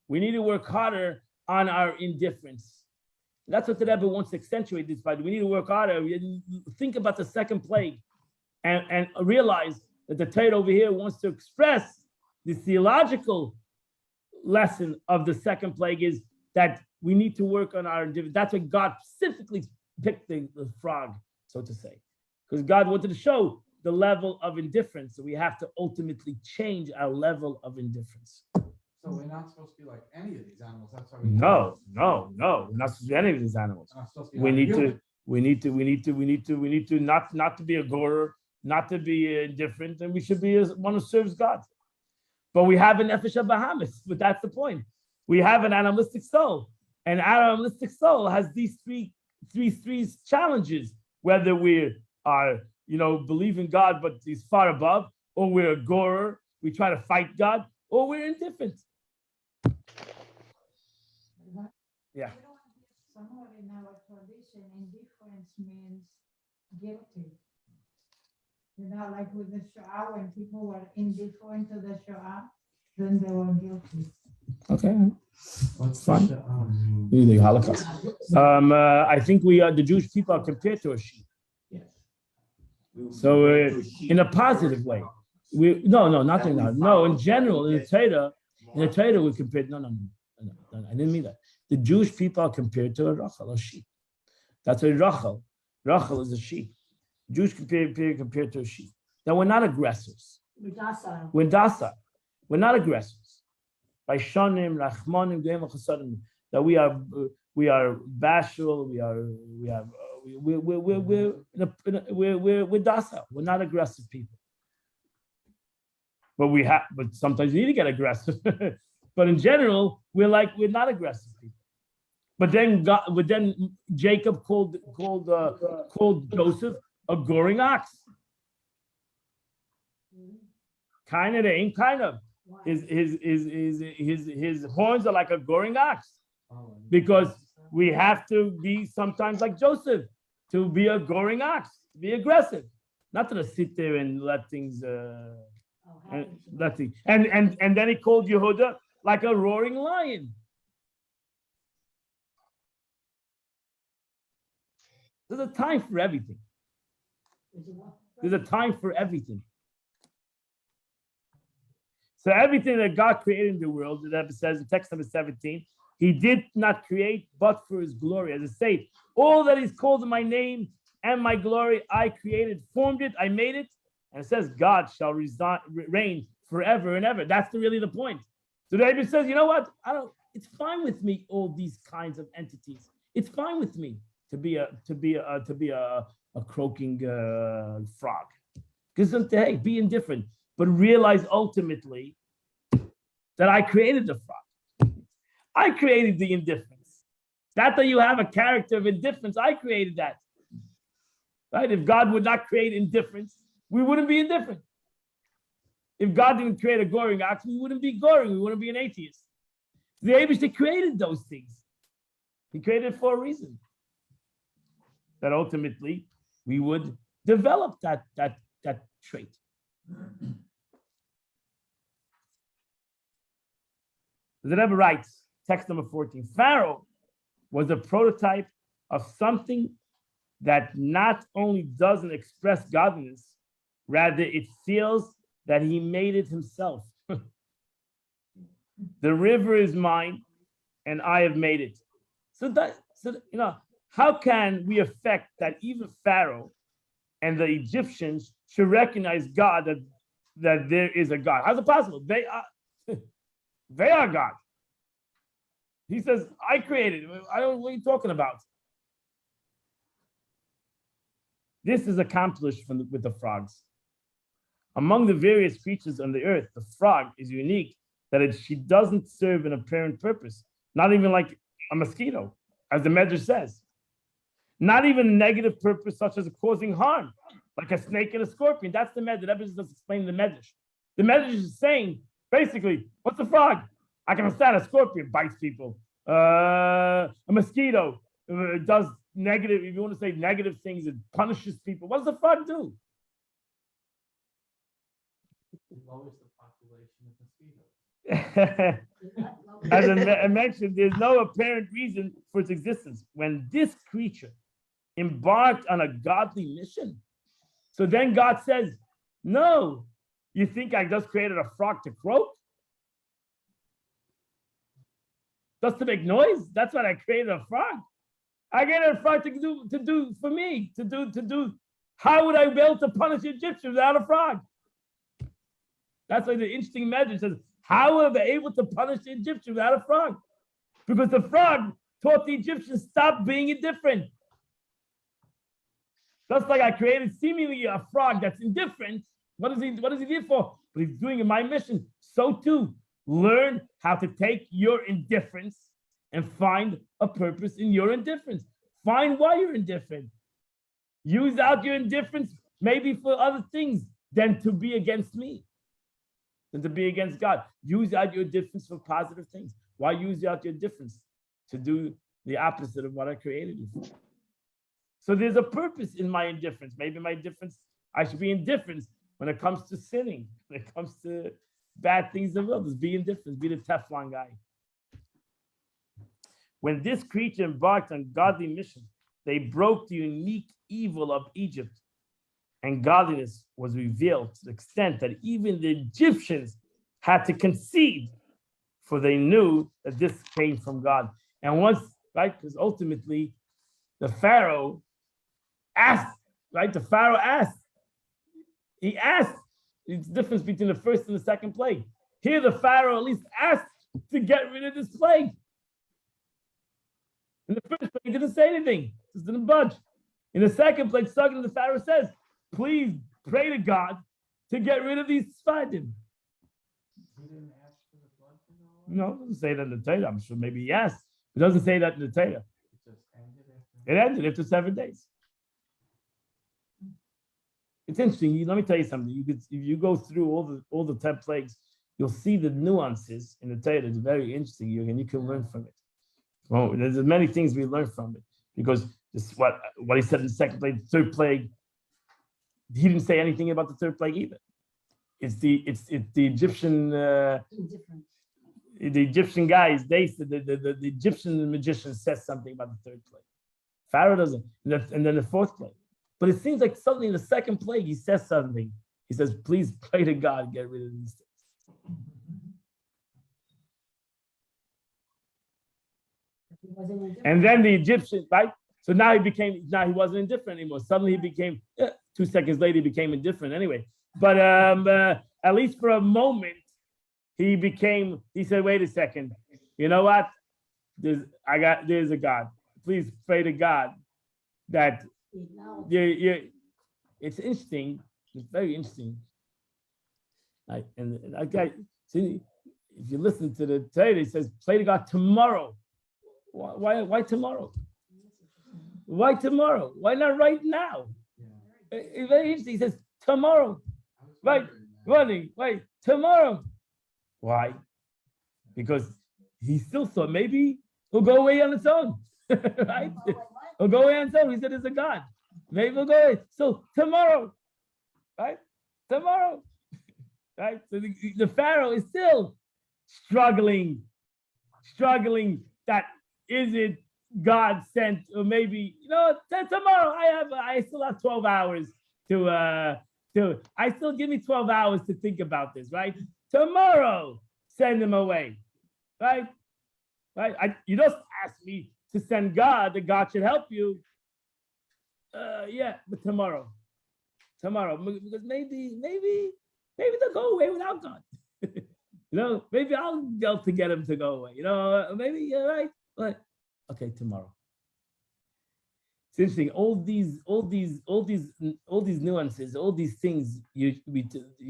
We need to work harder on our indifference. That's what the Rebbe wants to accentuate this by. We need to work harder. Think about the second plague and realize that the Torah over here wants to express the theological lesson of the second plague is that we need to work on our indifference. That's why God specifically picked the frog, so to say. Because God wanted to show the level of indifference. So we have to ultimately change our level of indifference. So we're not supposed to be like any of these animals. That's why we. No. We're not supposed to be any of these animals. We're not supposed to be We like need human. to not to be a gorer, not to be indifferent, and we should be one who serves God. But we have an nefesh Bahamas, but that's the point. We have an animalistic soul, and our animalistic soul has these three challenges. Whether we are, believe in God, but He's far above, or we're a gorer, we try to fight God, or we're indifferent. Yeah. somewhat in our tradition, indifference means guilty. Like with the Shoah, when people were indifferent to the Shoah, then they were guilty. Okay. What's Fine. The Holocaust. I think the Jewish people are compared to a sheep. Yes. So in a positive way. Nothing now. No, in general, in the Torah, we compared. No, I didn't mean that. The Jewish people are compared to a Rachel, a sheep. That's a Rachel. Rachel is a sheep. Jews compared to a sheep. Now we're not aggressors. We're docile. We're docile. We're not aggressors. By Shonim, Rachmanim, Geim, Chasadim, that we are bashful. we're docile. We're not aggressive people. But sometimes you need to get aggressive. But in general, we're not aggressive people. But then Jacob called Joseph a goring ox. Kind of, they ain't kind of. His horns are like a goring ox, because we have to be sometimes like Joseph, to be a goring ox, to be aggressive, not to sit there and let things and then he called Yehuda like a roaring lion. There's a time for everything. There's a time for everything. So everything that God created in the world, that says in text number 17, he did not create but for his glory. As I say, all that he's called in my name and my glory, I created, formed it, I made it. And it says God shall reign forever and ever. That's really the point. So David says, you know what? It's fine with me, all these kinds of entities. It's fine with me to be a croaking frog. Because hey, be indifferent. But realize ultimately that I created the frog. I created the indifference. That you have a character of indifference, I created that. Right? If God would not create indifference, we wouldn't be indifferent. If God didn't create a goring ox, we wouldn't be goring. We wouldn't be an atheist. The Abishai created those things. He created it for a reason. That ultimately we would develop that trait. The Rebbe writes, text number 14, Pharaoh was a prototype of something that not only doesn't express godliness, rather it feels that he made it himself. The river is mine and I have made it. So how can we affect that even Pharaoh and the Egyptians should recognize God, that there is a God? How's it possible? They are God. He says, I created. What are you talking about? This is accomplished with the frogs. Among the various creatures on the earth, the frog is unique that she doesn't serve an apparent purpose, not even like a mosquito, as the Medrash says. Not even a negative purpose such as causing harm, like a snake and a scorpion. That's the Medrash. That just explain the Medrash. The Medrash is saying, basically, what's a frog? I can understand a scorpion bites people. A mosquito does negative, if you want to say negative things, it punishes people. What does the frog do? It lowers the population of mosquitoes. As I mentioned, there's no apparent reason for its existence. When this creature embarked on a godly mission, so then God says, no, you think I just created a frog to croak? Just to make noise? That's what I created a frog. I created a frog to do for me, to do. How would I be able to punish the Egyptians without a frog? That's why the interesting message says, how were they able to punish the Egyptians without a frog? Because the frog taught the Egyptians stop being indifferent. Just like I created seemingly a frog that's indifferent. What is he there for? But he's doing in my mission. So too, learn how to take your indifference and find a purpose in your indifference. Find why you're indifferent. Use out your indifference maybe for other things than to be against me, than to be against God. Use out your difference for positive things. Why use out your difference to do the opposite of what I created you for? So there's a purpose in my indifference. Maybe my difference, I should be indifferent when it comes to sinning, when it comes to bad things in the world. Just be indifferent, be the Teflon guy. When this creature embarked on godly mission, they broke the unique evil of Egypt, and godliness was revealed to the extent that even the Egyptians had to concede, for they knew that this came from God. And once, right, because ultimately the Pharaoh asked, right? The Pharaoh asked. He asked. It's the difference between the first and the second plague. Here, the Pharaoh at least asked to get rid of this plague. In the first plague, he didn't say anything. Just didn't budge. In the second plague, the Pharaoh says, please pray to God to get rid of these Sfadim. He didn't ask for the flood to go away? No, it doesn't say that in the Torah. I'm sure maybe yes. It doesn't say that in the Torah. It just ended after. It ended after 7 days. It's interesting. Let me tell you something. If you go through all the 10 plagues, you'll see the nuances in the Torah. It's very interesting, and you can learn from it. Well, there's many things we learn from it because this what he said in the second plague, the third plague. He didn't say anything about the third plague either. It's the Egyptian Indifferent. the Egyptian guys. They said the Egyptian magician says something about the third plague. Pharaoh doesn't, and then the fourth plague. But it seems like suddenly in the second plague he says something. He says, "Please pray to God, get rid of these things." He wasn't indifferent. And then the Egyptian, right? So now he wasn't indifferent anymore. Suddenly he became, 2 seconds later, he became indifferent anyway. But at least for a moment, he said, wait a second, you know what? There's a God. Please pray to God that He acknowledged. it's interesting. It's very interesting. See, if you listen to the Torah, it says, pray to God tomorrow. Why tomorrow? Why tomorrow? Why not right now? Yeah. It's very interesting. He says, tomorrow. I was Right. wondering that. Wait, tomorrow. Why? Because he still thought maybe he'll go away on its own. Right? Oh, wait, what? He'll go away on its own. He said, there's a God. Maybe he'll go away. So tomorrow. Right? Tomorrow. Right? So the Pharaoh is still struggling that is it God sent, or maybe, tomorrow I still have 12 hours I still give me 12 hours to think about this, right? Tomorrow, send him away, right? You just asked me to send God, that God should help you. Yeah, but tomorrow, because maybe they'll go away without God. Maybe I'll go to get him to go away. Maybe you're right. But okay, tomorrow. It's interesting. All these nuances, all these things you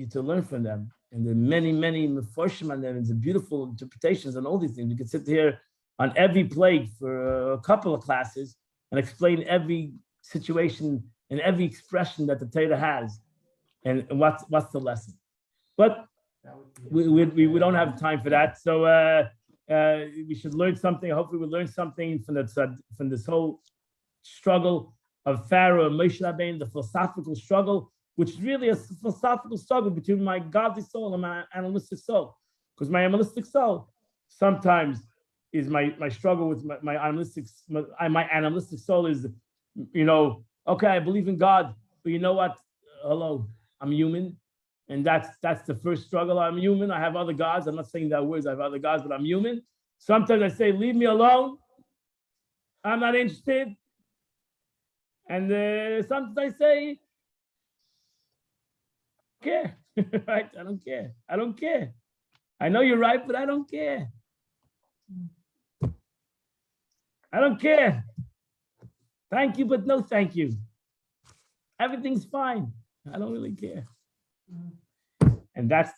to learn from them, and the many meforshim on them, and the beautiful interpretations on all these things. We could sit here on every plague for a couple of classes and explain every situation and every expression that the Torah has, and what's the lesson. But That would be we don't have time for that. So we should learn something. Hopefully we'll learn something from this whole struggle of Pharaoh and Moshe Rabbeinu, the philosophical struggle, which is really a philosophical struggle between my godly soul and my animalistic soul. Because my animalistic soul sometimes is my struggle with my animalistic soul is, okay, I believe in God, but you know what? Hello, I'm human. And that's the first struggle. I'm human. I have other gods. I'm not saying that words. I have other gods, but I'm human. Sometimes I say, leave me alone. I'm not interested. And sometimes I say, care. Right? I don't care. I know you're right, but I don't care. I don't care. Thank you, but no thank you. Everything's fine. I don't really care. And that's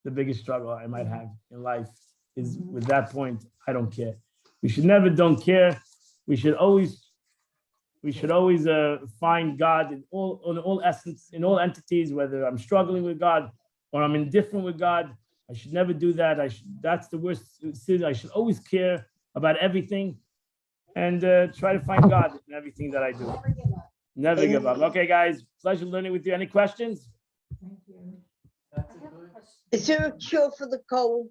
the biggest struggle I might have in life, is with that point, I don't care. We should never don't care. We should always find God in all essence, in all entities, whether I'm struggling with God or I'm indifferent with God. I should never do that. That's the worst sin. I should always care about everything and try to find God in everything that I do. Never give up. Never give up. Okay, guys, pleasure learning with you. Any questions? Thank you. That's a good. Is there a cure for the cold?